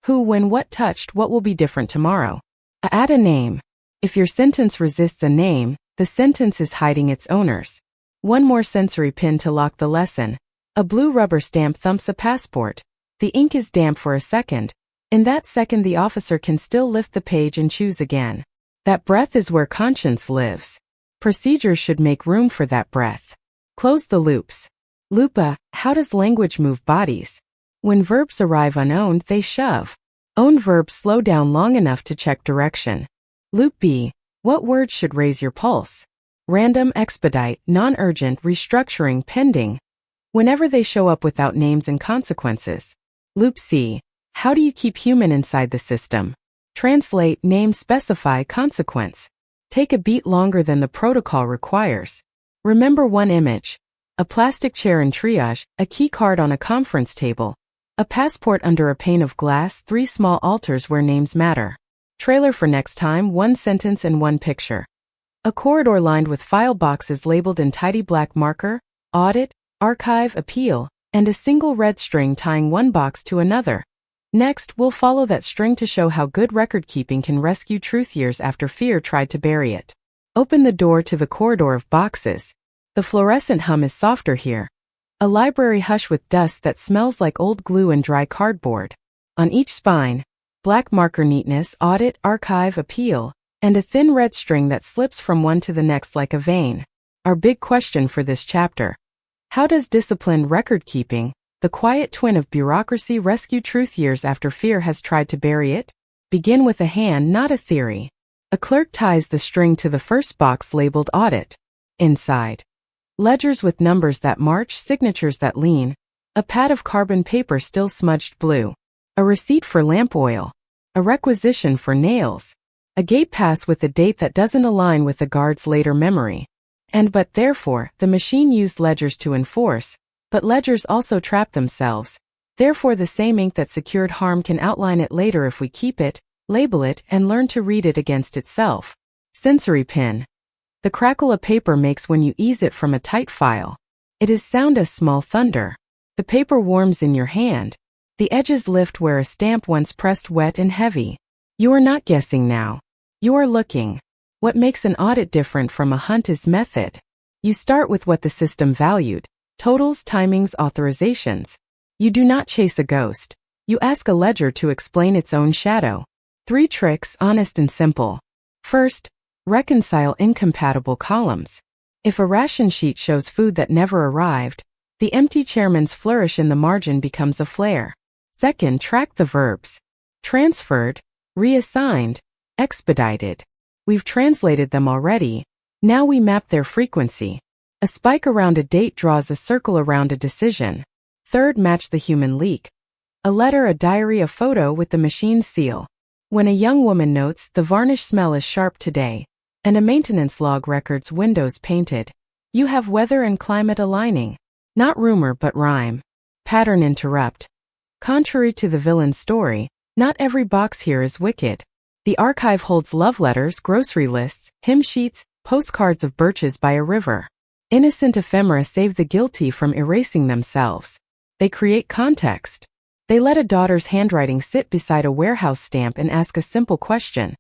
Who, when, what touched, what will be different tomorrow? Add a name. If your sentence resists a name, the sentence is hiding its owners. One more sensory pin to lock the lesson. A blue rubber stamp thumps a passport. The ink is damp for a second. In that second, the officer can still lift the page and choose again. That breath is where conscience lives. Procedures should make room for that breath. Close the loops. Loop A. How does language move bodies? When verbs arrive unowned, they shove. Owned verbs slow down long enough to check direction. Loop B. What words should raise your pulse? Random, expedite, non-urgent, restructuring, pending. Whenever they show up without names and consequences. Loop C. How do you keep human inside the system? Translate, name, specify, consequence. Take a beat longer than the protocol requires. Remember one image. A plastic chair in triage, a key card on a conference table, a passport under a pane of glass, 3 small altars where names matter. Trailer for next time, 1 sentence and 1 picture. A corridor lined with file boxes labeled in tidy black marker, audit, archive, appeal, and a single red string tying one box to another. Next, we'll follow that string to show how good record-keeping can rescue truth years after fear tried to bury it. Open the door to the corridor of boxes. The fluorescent hum is softer here. A library hush with dust that smells like old glue and dry cardboard. On each spine, black marker neatness, audit, archive, appeal, and a thin red string that slips from one to the next like a vein. Our big question for this chapter. How does disciplined record-keeping, the quiet twin of bureaucracy, rescue truth years after fear has tried to bury it? Begin with a hand, not a theory. A clerk ties the string to the first box labeled audit. Inside, ledgers with numbers that march, signatures that lean, a pad of carbon paper still smudged blue, a receipt for lamp oil, a requisition for nails, a gate pass with a date that doesn't align with the guard's later memory. But therefore, the machine used ledgers to enforce, but ledgers also trap themselves. Therefore, the same ink that secured harm can outline it later if we keep it, label it, and learn to read it against itself. Sensory pin. The crackle a paper makes when you ease it from a tight file. It is sound as small thunder. The paper warms in your hand. The edges lift where a stamp once pressed wet and heavy. You are not guessing now. You are looking. What makes an audit different from a hunt is method. You start with what the system valued. Totals, timings, authorizations. You do not chase a ghost. You ask a ledger to explain its own shadow. 3 tricks, honest and simple. First, reconcile incompatible columns. If a ration sheet shows food that never arrived, the empty chairman's flourish in the margin becomes a flare. Second, track the verbs. Transferred, reassigned, expedited. We've translated them already. Now we map their frequency. A spike around a date draws a circle around a decision. Third, match the human leak. A letter, a diary, a photo with the machine's seal. When a young woman notes, the varnish smell is sharp today, and a maintenance log records windows painted, you have weather and climate aligning. Not rumor but rhyme. Pattern interrupt. Contrary to the villain's story, Not every box here is wicked. The archive holds love letters, grocery lists, hymn sheets, postcards of birches by a river. Innocent ephemera save the guilty from erasing themselves. They create context. They let a daughter's handwriting sit beside a warehouse stamp and ask a simple question.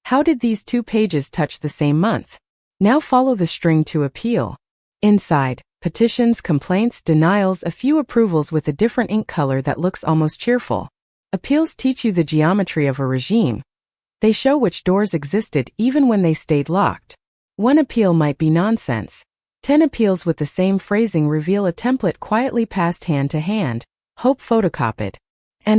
How did these 2 pages touch the same month? Now follow the string to appeal. Inside, petitions, complaints, denials, a few approvals with a different ink color that looks almost cheerful. Appeals teach you the geometry of a regime. They show which doors existed even when they stayed locked. 1 appeal might be nonsense. 10 appeals with the same phrasing reveal a template quietly passed hand to hand, hope photocopied.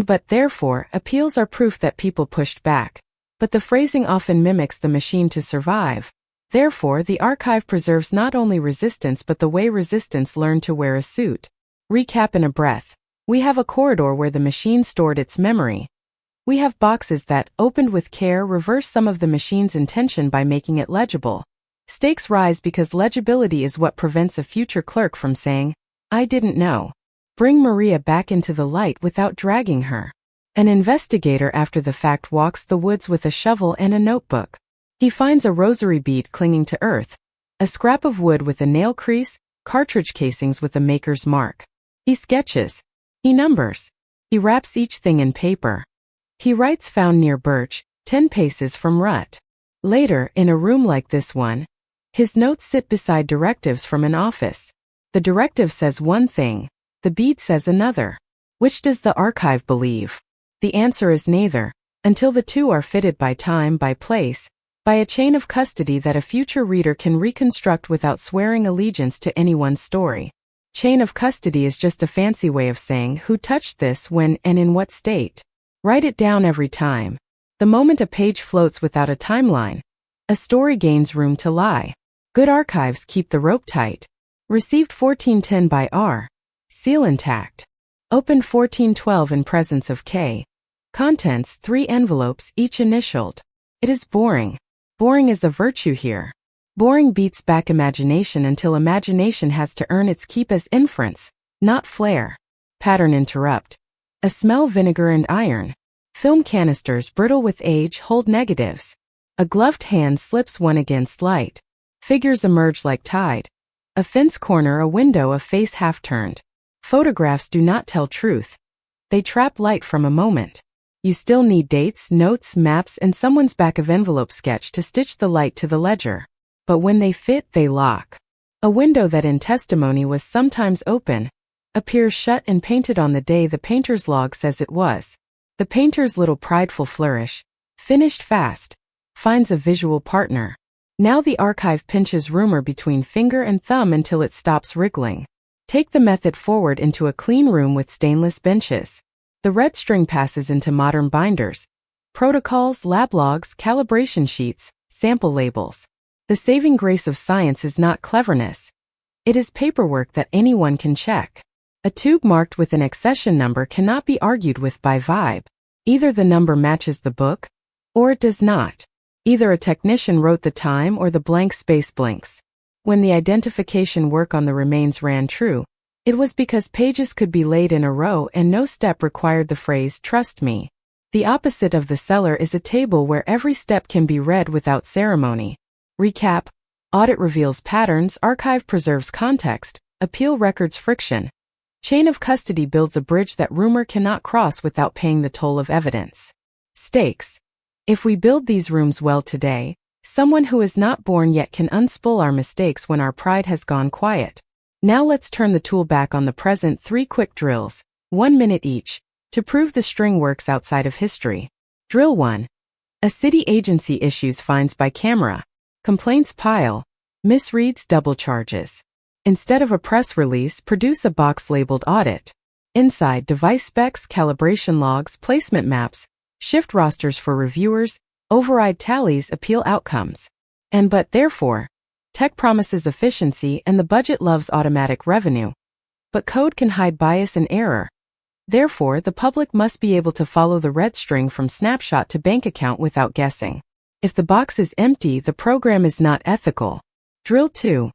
But therefore, appeals are proof that people pushed back. But the phrasing often mimics the machine to survive. Therefore, the archive preserves not only resistance but the way resistance learned to wear a suit. Recap in a breath. We have a corridor where the machine stored its memory. We have boxes that, opened with care, reverse some of the machine's intention by making it legible. Stakes rise because legibility is what prevents a future clerk from saying, "I didn't know." Bring Maria back into the light without dragging her. An investigator after the fact walks the woods with a shovel and a notebook. He finds a rosary bead clinging to earth, a scrap of wood with a nail crease, cartridge casings with a maker's mark. He sketches. He numbers. He wraps each thing in paper. He writes found near birch, 10 paces from rut. Later, in a room like this one, his notes sit beside directives from an office. The directive says one thing, the bead says another. Which does the archive believe? The answer is neither, until the two are fitted by time, by place, by a chain of custody that a future reader can reconstruct without swearing allegiance to anyone's story. Chain of custody is just a fancy way of saying who touched this, when, and in what state. Write it down every time. The moment a page floats without a timeline, a story gains room to lie. Good archives keep the rope tight. Received 1410 by R. Seal intact. Opened 1412 in presence of K. Contents 3 envelopes, each initialed. It is boring. Boring is a virtue here. Boring beats back imagination until imagination has to earn its keep as inference, not flair. Pattern interrupt. A smell vinegar and iron. Film canisters brittle with age hold negatives. A gloved hand slips one against light. Figures emerge like tide. A fence corner, a window, a face half turned. Photographs do not tell truth. They trap light from a moment. You still need dates, notes, maps, and someone's back of envelope sketch to stitch the light to the ledger. But when they fit, they lock. A window that in testimony was sometimes open appears shut and painted on the day the painter's log says it was. The painter's little prideful flourish, finished fast, finds a visual partner. Now the archive pinches rumor between finger and thumb until it stops wriggling. Take the method forward into a clean room with stainless benches. The red string passes into modern binders. Protocols, lab logs, calibration sheets, sample labels. The saving grace of science is not cleverness. It is paperwork that anyone can check. A tube marked with an accession number cannot be argued with by vibe. Either the number matches the book, or it does not. Either a technician wrote the time or the blank space blinks. When the identification work on the remains ran true, it was because pages could be laid in a row and no step required the phrase, "Trust me." The opposite of the cellar is a table where every step can be read without ceremony. Recap. Audit reveals patterns, archive preserves context, appeal records friction. Chain of custody builds a bridge that rumor cannot cross without paying the toll of evidence. Stakes. If we build these rooms well today, someone who is not born yet can unspool our mistakes when our pride has gone quiet. Now let's turn the tool back on the present. 3 quick drills, 1 minute each, to prove the string works outside of history. Drill 1. A city agency issues fines by camera. Complaints pile. Misreads, double charges. Instead of a press release, produce a box labeled audit. Inside, device specs, calibration logs, placement maps, shift rosters for reviewers, override tallies, appeal outcomes. But therefore, tech promises efficiency and the budget loves automatic revenue. But code can hide bias and error. Therefore, the public must be able to follow the red string from snapshot to bank account without guessing. If the box is empty, the program is not ethical. Drill 2.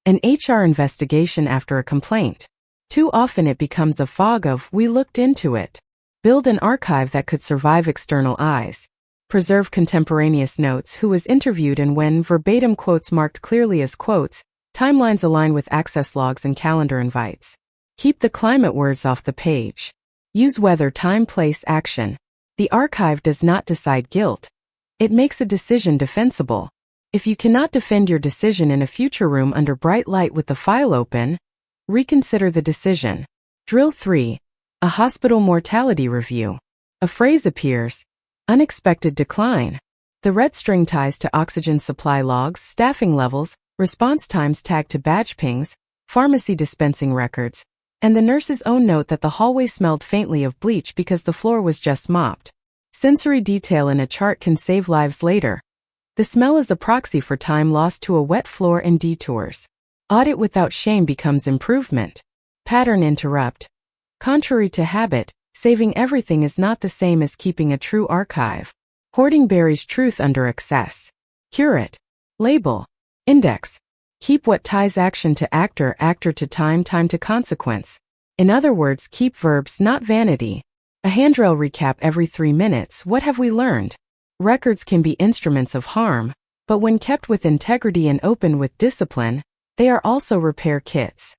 An HR investigation after a complaint. Too often it becomes a fog of, "We looked into it." Build an archive that could survive external eyes. Preserve contemporaneous notes, who was interviewed and when, verbatim quotes marked clearly as quotes, timelines align with access logs and calendar invites. Keep the climate words off the page. Use weather, time, place, action. The archive does not decide guilt. It makes a decision defensible. If you cannot defend your decision in a future room under bright light with the file open, reconsider the decision. Drill 3. A hospital mortality review. A phrase appears. Unexpected decline. The red string ties to oxygen supply logs, staffing levels, response times tagged to badge pings, pharmacy dispensing records, and the nurse's own note that the hallway smelled faintly of bleach because the floor was just mopped. Sensory detail in a chart can save lives later. The smell is a proxy for time lost to a wet floor and detours. Audit without shame becomes improvement. Pattern interrupt. Contrary to habit, saving everything is not the same as keeping a true archive. Hoarding buries truth under excess. Curate. Label. Index. Keep what ties action to actor, actor to time, time to consequence. In other words, keep verbs, not vanity. A handrail recap every 3 minutes. What have we learned? Records can be instruments of harm, but when kept with integrity and open with discipline, they are also repair kits.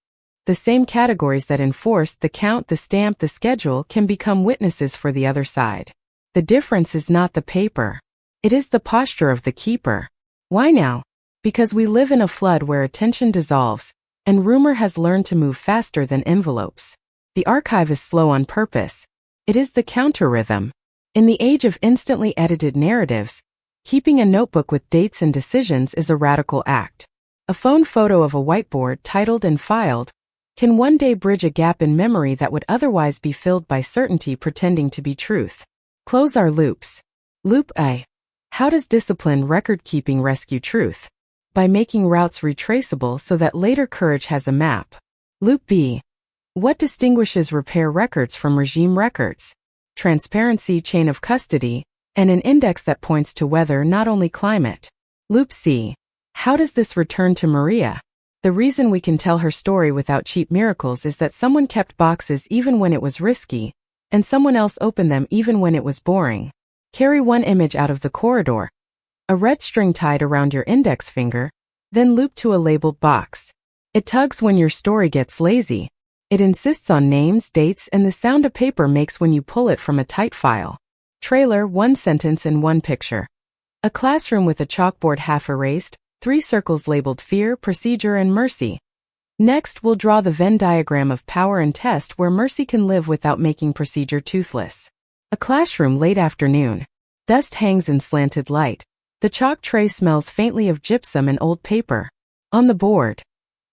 The same categories that enforce the count, the stamp, the schedule can become witnesses for the other side. The difference is not the paper. It is the posture of the keeper. Why now? Because we live in a flood where attention dissolves, and rumor has learned to move faster than envelopes. The archive is slow on purpose. It is the counter-rhythm. In the age of instantly edited narratives, keeping a notebook with dates and decisions is a radical act. A phone photo of a whiteboard titled and filed can one day bridge a gap in memory that would otherwise be filled by certainty pretending to be truth. Close our loops. Loop A. How does disciplined record-keeping rescue truth? By making routes retraceable so that later courage has a map. Loop B. What distinguishes repair records from regime records? Transparency, chain of custody, and an index that points to weather, not only climate. Loop C. How does this return to Maria? The reason we can tell her story without cheap miracles is that someone kept boxes even when it was risky, and someone else opened them even when it was boring. Carry one image out of the corridor. A red string tied around your index finger, then loop to a labeled box. It tugs when your story gets lazy. It insists on names, dates, and the sound a paper makes when you pull it from a tight file. Trailer, one sentence and one picture. A classroom with a chalkboard half erased, 3 circles labeled fear, procedure, and mercy. Next, we'll draw the Venn diagram of power and test where mercy can live without making procedure toothless. A classroom late afternoon. Dust hangs in slanted light. The chalk tray smells faintly of gypsum and old paper. On the board,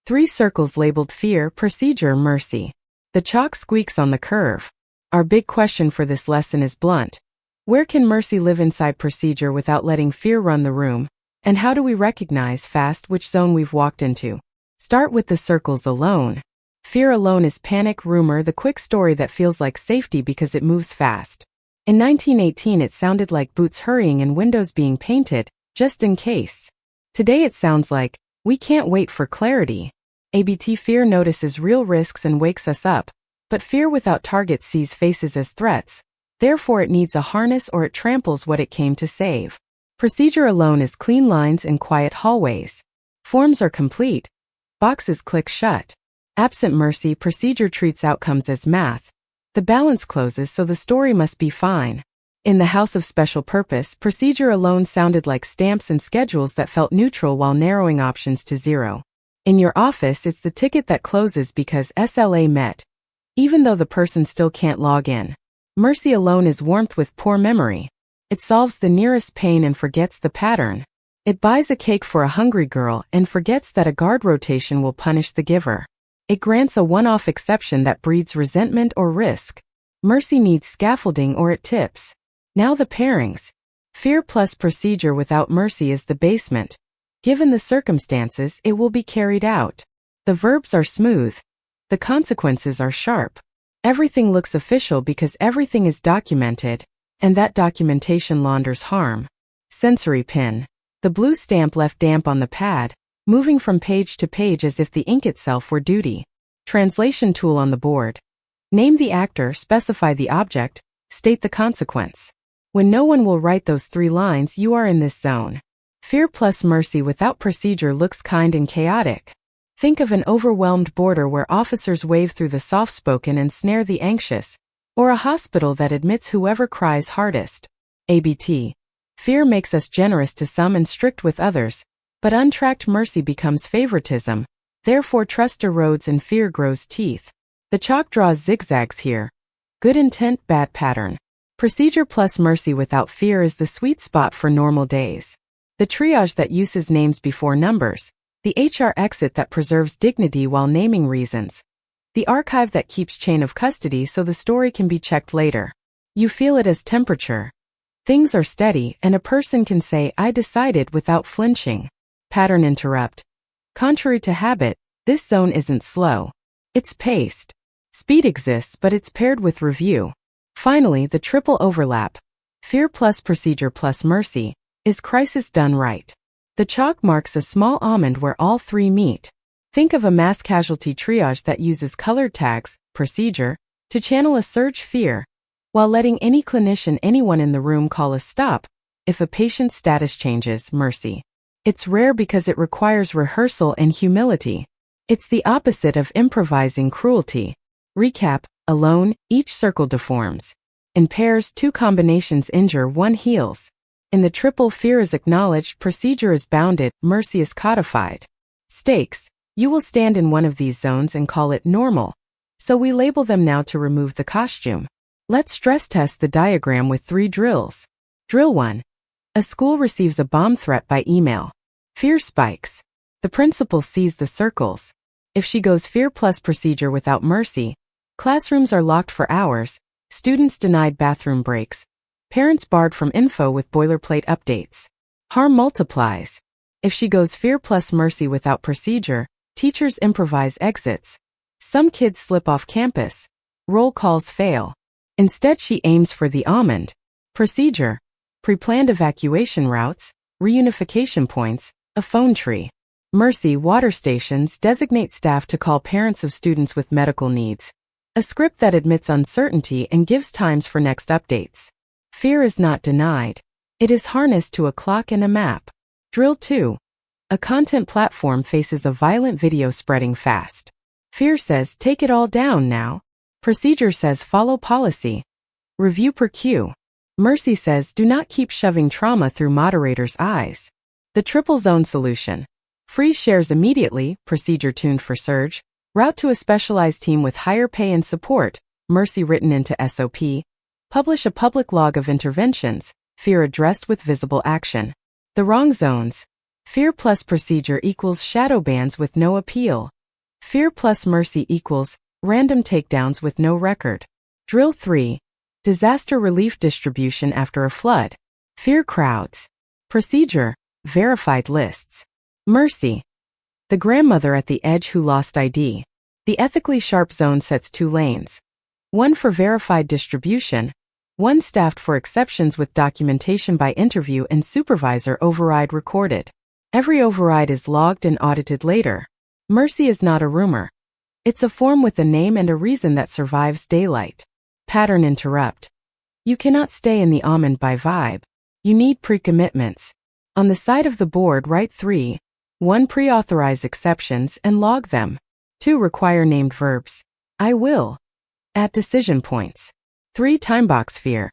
3 circles labeled fear, procedure, mercy. The chalk squeaks on the curve. Our big question for this lesson is blunt. Where can mercy live inside procedure without letting fear run the room? And how do we recognize fast which zone we've walked into? Start with the circles alone. Fear alone is panic, rumor, the quick story that feels like safety because it moves fast. In 1918 it sounded like boots hurrying and windows being painted, just in case. Today it sounds like, we can't wait for clarity. ABT fear notices real risks and wakes us up, but fear without target sees faces as threats. Therefore it needs a harness or it tramples what it came to save. Procedure alone is clean lines and quiet hallways. Forms are complete. Boxes click shut. Absent mercy, procedure treats outcomes as math. The balance closes, so the story must be fine. In the house of special purpose, procedure alone sounded like stamps and schedules that felt neutral while narrowing options to 0. In your office, it's the ticket that closes because SLA met, even though the person still can't log in. Mercy alone is warmth with poor memory. It solves the nearest pain and forgets the pattern. It buys a cake for a hungry girl and forgets that a guard rotation will punish the giver. It grants a one-off exception that breeds resentment or risk. Mercy needs scaffolding or it tips. Now the pairings. Fear plus procedure without mercy is the basement. Given the circumstances, it will be carried out. The verbs are smooth. The consequences are sharp. Everything looks official because everything is documented, and that documentation launders harm. Sensory pin. The blue stamp left damp on the pad, moving from page to page as if the ink itself were duty. Translation tool on the board. Name the actor, specify the object, State the consequence. When no one will write those 3 lines, you are in this zone. Fear plus mercy without procedure looks kind and chaotic. Think of an overwhelmed border where officers wave through the soft-spoken and snare the anxious, or a hospital that admits whoever cries hardest. ABT. Fear makes us generous to some and strict with others, but untracked mercy becomes favoritism, therefore trust erodes and fear grows teeth. The chalk draws zigzags here. Good intent, bad pattern. Procedure plus mercy without fear is the sweet spot for normal days. The triage that uses names before numbers. The HR exit that preserves dignity while naming reasons. The archive that keeps chain of custody so the story can be checked later. You feel it as temperature. Things are steady and a person can say I decided without flinching. Pattern interrupt. Contrary to habit, this zone isn't slow. It's paced. Speed exists but it's paired with review. Finally, the triple overlap. Fear plus procedure plus mercy. Is crisis done right? The chalk marks a small almond where all 3 meet. Think of a mass casualty triage that uses colored tags, procedure, to channel a surge fear, while letting any clinician anyone in the room call a stop if a patient's status changes, mercy. It's rare because it requires rehearsal and humility. It's the opposite of improvising cruelty. Recap, alone, each circle deforms. In pairs, 2 combinations injure, 1 heals. In the triple, fear is acknowledged, procedure is bounded, mercy is codified. Stakes. You will stand in one of these zones and call it normal. So we label them now to remove the costume. Let's stress test the diagram with 3 drills. Drill 1. A school receives a bomb threat by email. Fear spikes. The principal sees the circles. If she goes fear plus procedure without mercy, classrooms are locked for hours, students denied bathroom breaks, parents barred from info with boilerplate updates. Harm multiplies. If she goes fear plus mercy without procedure, teachers improvise exits. Some kids slip off campus. Roll calls fail. Instead, she aims for the almond. Procedure. Pre-planned evacuation routes, reunification points, a phone tree. Mercy, water stations designate staff to call parents of students with medical needs. A script that admits uncertainty and gives times for next updates. Fear is not denied. It is harnessed to a clock and a map. Drill 2. A content platform faces a violent video spreading fast. Fear says, take it all down now. Procedure says, follow policy. Review per cue. Mercy says, do not keep shoving trauma through moderator's eyes. The triple zone solution. Freeze shares immediately, procedure tuned for surge. Route to a specialized team with higher pay and support, mercy written into SOP. Publish a public log of interventions, fear addressed with visible action. The wrong zones. Fear plus procedure equals shadow bans with no appeal. Fear plus mercy equals random takedowns with no record. Drill 3. Disaster relief distribution after a flood. Fear crowds. Procedure. Verified lists. Mercy. The grandmother at the edge who lost ID. The ethically sharp zone sets 2 lanes. One for verified distribution. One staffed for exceptions with documentation by interview and supervisor override recorded. Every override is logged and audited later. Mercy is not a rumor. It's a form with a name and a reason that survives daylight. Pattern interrupt. You cannot stay in the almond by vibe. You need pre-commitments. On the side of the board, write 3. 1. Pre-authorize exceptions and log them. 2. Require named verbs. I will. At decision points. 3. Timebox fear.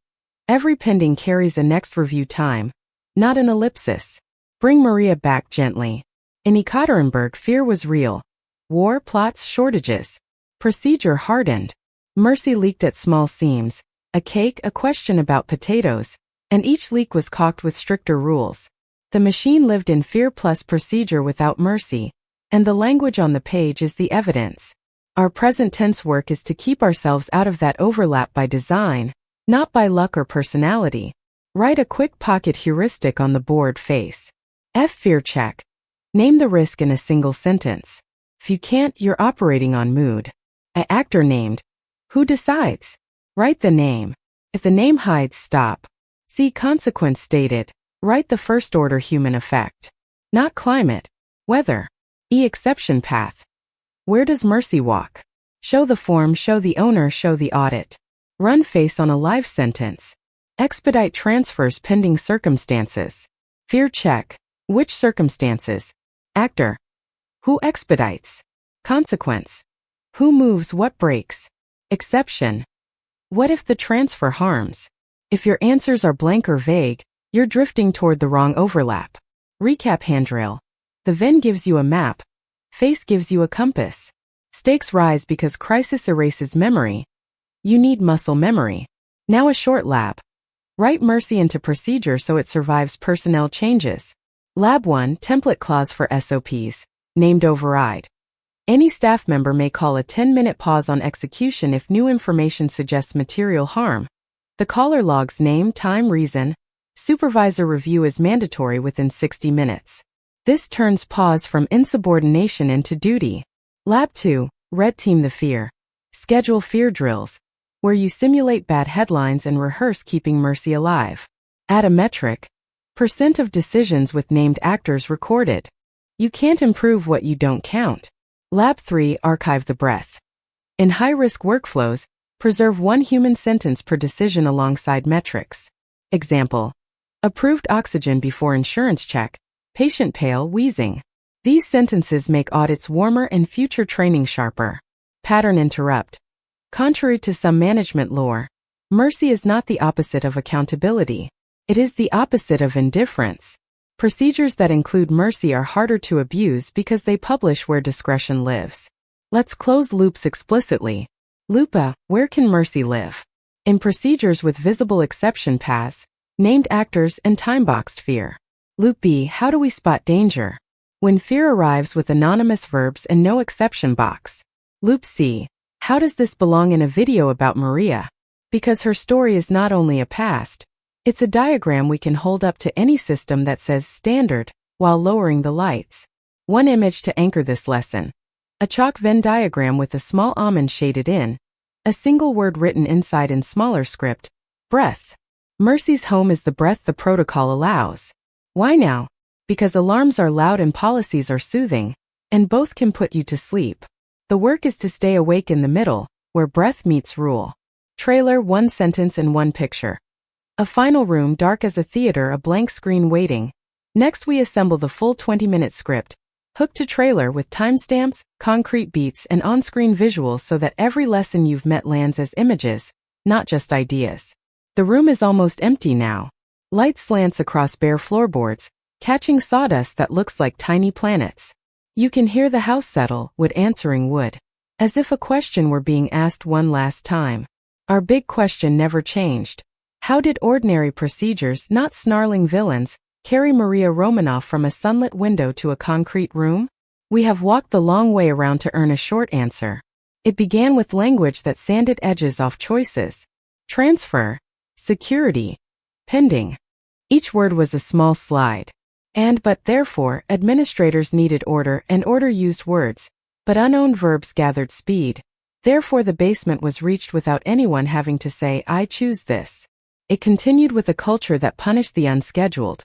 Every pending carries a next review time, not an ellipsis. Bring Maria back gently. In Yekaterinburg, fear was real. War, plots, shortages. Procedure hardened. Mercy leaked at small seams. A cake, a question about potatoes, and each leak was caulked with stricter rules. The machine lived in fear plus procedure without mercy, and the language on the page is the evidence. Our present tense work is to keep ourselves out of that overlap by design, not by luck or personality. Write a quick pocket heuristic on the board face. F. Fear check. Name the risk in a single sentence. If you can't, you're operating on mood. A actor named. Who decides? Write the name. If the name hides, stop. C. Consequence stated. Write the first order human effect. Not climate. Weather. E. Exception path. Where does mercy walk? Show the form, show the owner, show the audit. Run face on a live sentence. Expedite transfers pending circumstances. Fear check. Which circumstances? Actor. Who expedites? Consequence. Who moves what breaks? Exception. What if the transfer harms? If your answers are blank or vague, you're drifting toward the wrong overlap. Recap handrail. The VIN gives you a map. Face gives you a compass. Stakes rise because crisis erases memory. You need muscle memory. Now a short lab. Write mercy into procedure so it survives personnel changes. Lab 1, template clause for SOPs, named override. Any staff member may call a 10-minute pause on execution if new information suggests material harm. The caller logs name, time, reason. Supervisor review is mandatory within 60 minutes. This turns pause from insubordination into duty. Lab 2, red team the fear. Schedule fear drills, where you simulate bad headlines and rehearse keeping mercy alive. Add a metric. % of decisions with named actors recorded. You can't improve what you don't count. Lab 3, archive the breath. In high-risk workflows, preserve one human sentence per decision alongside metrics. Example. Approved oxygen before insurance check. Patient pale, wheezing. These sentences make audits warmer and future training sharper. Pattern interrupt. Contrary to some management lore, mercy is not the opposite of accountability. It is the opposite of indifference. Procedures that include mercy are harder to abuse because they publish where discretion lives. Let's close loops explicitly. Loop A, where can mercy live? In procedures with visible exception paths, named actors and time-boxed fear. Loop B, how do we spot danger? When fear arrives with anonymous verbs and no exception box. Loop C, how does this belong in a video about Maria? Because her story is not only a past, it's a diagram we can hold up to any system that says standard, while lowering the lights. One image to anchor this lesson. A chalk Venn diagram with a small almond shaded in. A single word written inside in smaller script. Breath. Mercy's home is the breath the protocol allows. Why now? Because alarms are loud and policies are soothing, and both can put you to sleep. The work is to stay awake in the middle, where breath meets rule. Trailer, one sentence and one picture. A final room dark as a theater, a blank screen waiting. Next we assemble the full 20-minute script, hooked to trailer with timestamps, concrete beats and on-screen visuals so that every lesson you've met lands as images, not just ideas. The room is almost empty now. Light slants across bare floorboards, catching sawdust that looks like tiny planets. You can hear the house settle, wood answering wood. As if a question were being asked one last time. Our big question never changed. How did ordinary procedures, not snarling villains, carry Maria Romanov from a sunlit window to a concrete room? We have walked the long way around to earn a short answer. It began with language that sanded edges off choices. Transfer. Security. Pending. Each word was a small slide. But therefore, administrators needed order and order used words, but unowned verbs gathered speed. Therefore the basement was reached without anyone having to say, I choose this. It continued with a culture that punished the unscheduled.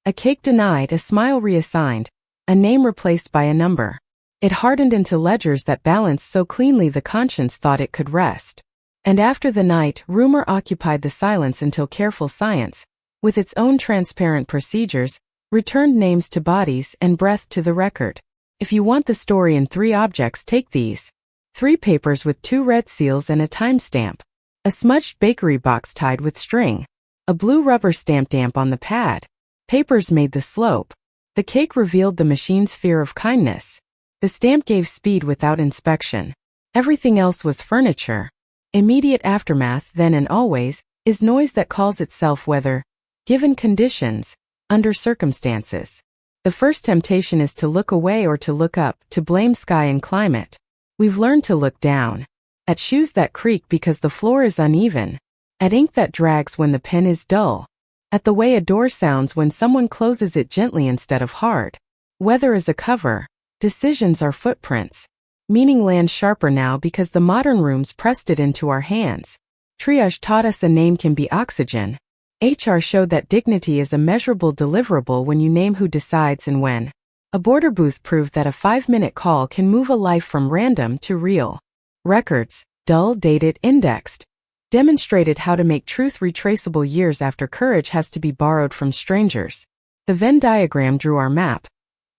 A cake denied, a smile reassigned, a name replaced by a number. It hardened into ledgers that balanced so cleanly the conscience thought it could rest. And after the night, rumor occupied the silence until careful science, with its own transparent procedures, returned names to bodies and breath to the record. If you want the story in 3 objects, take these. 3 papers with 2 red seals and a timestamp. A smudged bakery box tied with string. A blue rubber stamp on the pad. Papers made the slope. The cake revealed the machine's fear of kindness. The stamp gave speed without inspection. Everything else was furniture. Immediate aftermath, then and always, is noise that calls itself whether, given conditions, under circumstances. The first temptation is to look away or to look up, to blame sky and climate. We've learned to look down. At shoes that creak because the floor is uneven. At ink that drags when the pen is dull. At the way a door sounds when someone closes it gently instead of hard. Weather is a cover. Decisions are footprints. Meaning lands sharper now because the modern rooms pressed it into our hands. Triage taught us a name can be oxygen. HR showed that dignity is a measurable deliverable when you name who decides and when. A border booth proved that a 5-minute call can move a life from random to real. Records, dull, dated, indexed. Demonstrated how to make truth retraceable years after courage has to be borrowed from strangers. The Venn diagram drew our map.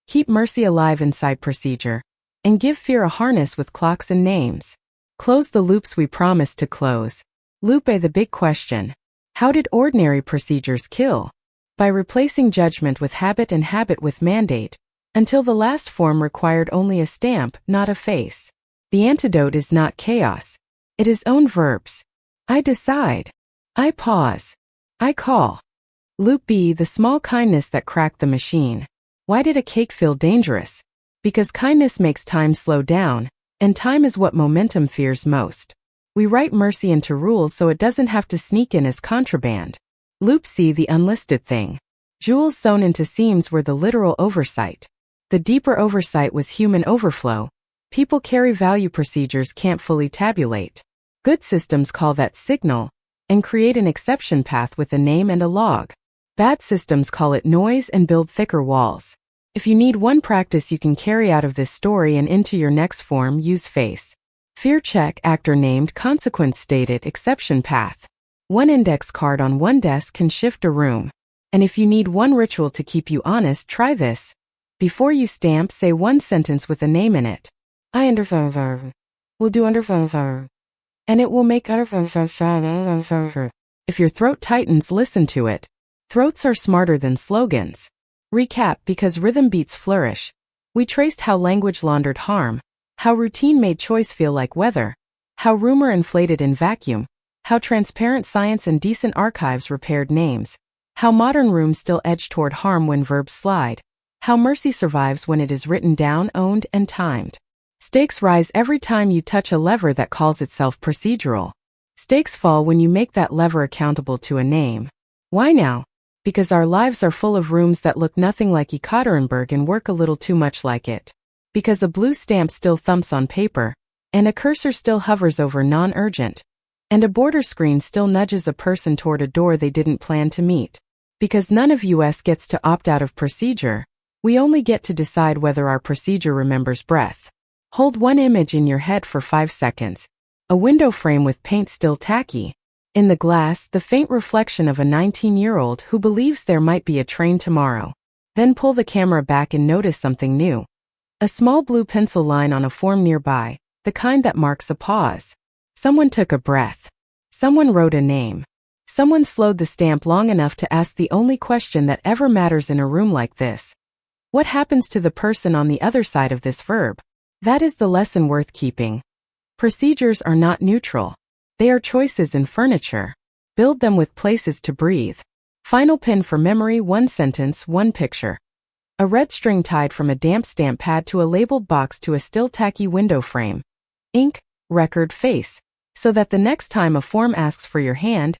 Keep mercy alive inside procedure. And give fear a harness with clocks and names. Close the loops we promised to close. Loop A, the big question. How did ordinary procedures kill? By replacing judgment with habit and habit with mandate, until the last form required only a stamp, not a face. The antidote is not chaos. It is own verbs. I decide. I pause. I call. Loop B, the small kindness that cracked the machine. Why did a cake feel dangerous? Because kindness makes time slow down, and time is what momentum fears most. We write mercy into rules so it doesn't have to sneak in as contraband. Loop C, the unlisted thing. Jewels sewn into seams were the literal oversight. The deeper oversight was human overflow. People carry value procedures can't fully tabulate. Good systems call that signal, and create an exception path with a name and a log. Bad systems call it noise and build thicker walls. If you need one practice you can carry out of this story and into your next form, use face. Fear check, actor named, consequence stated, exception path. One index card on one desk can shift a room. And if you need one ritual to keep you honest, try this. Before you stamp, say one sentence with a name in it. I understand. Will do understand. And it will make understand. If your throat tightens, listen to it. Throats are smarter than slogans. Recap, because rhythm beats flourish. We traced how language laundered harm, how routine made choice feel like weather, how rumor inflated in vacuum, how transparent science and decent archives repaired names, how modern rooms still edge toward harm when verbs slide, how mercy survives when it is written down, owned, and timed. Stakes rise every time you touch a lever that calls itself procedural. Stakes fall when you make that lever accountable to a name. Why now? Because our lives are full of rooms that look nothing like Yekaterinburg and work a little too much like it. Because a blue stamp still thumps on paper, and a cursor still hovers over non-urgent, and a border screen still nudges a person toward a door they didn't plan to meet. Because none of us gets to opt out of procedure, we only get to decide whether our procedure remembers breath. Hold one image in your head for 5 seconds. A window frame with paint still tacky. In the glass, the faint reflection of a 19-year-old who believes there might be a train tomorrow. Then pull the camera back and notice something new. A small blue pencil line on a form nearby, the kind that marks a pause. Someone took a breath. Someone wrote a name. Someone slowed the stamp long enough to ask the only question that ever matters in a room like this. What happens to the person on the other side of this verb? That is the lesson worth keeping. Procedures are not neutral. They are choices in furniture. Build them with places to breathe. Final pin for memory, one sentence, one picture. A red string tied from a damp stamp pad to a labeled box to a still tacky window frame. Ink, record, face. So that the next time a form asks for your hand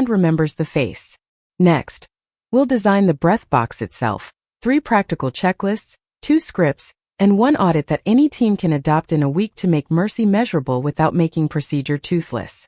remembers the face. Next, we'll design the breath box itself. 3 practical checklists, 2 scripts, and 1 audit that any team can adopt in a week to make mercy measurable without making procedure toothless.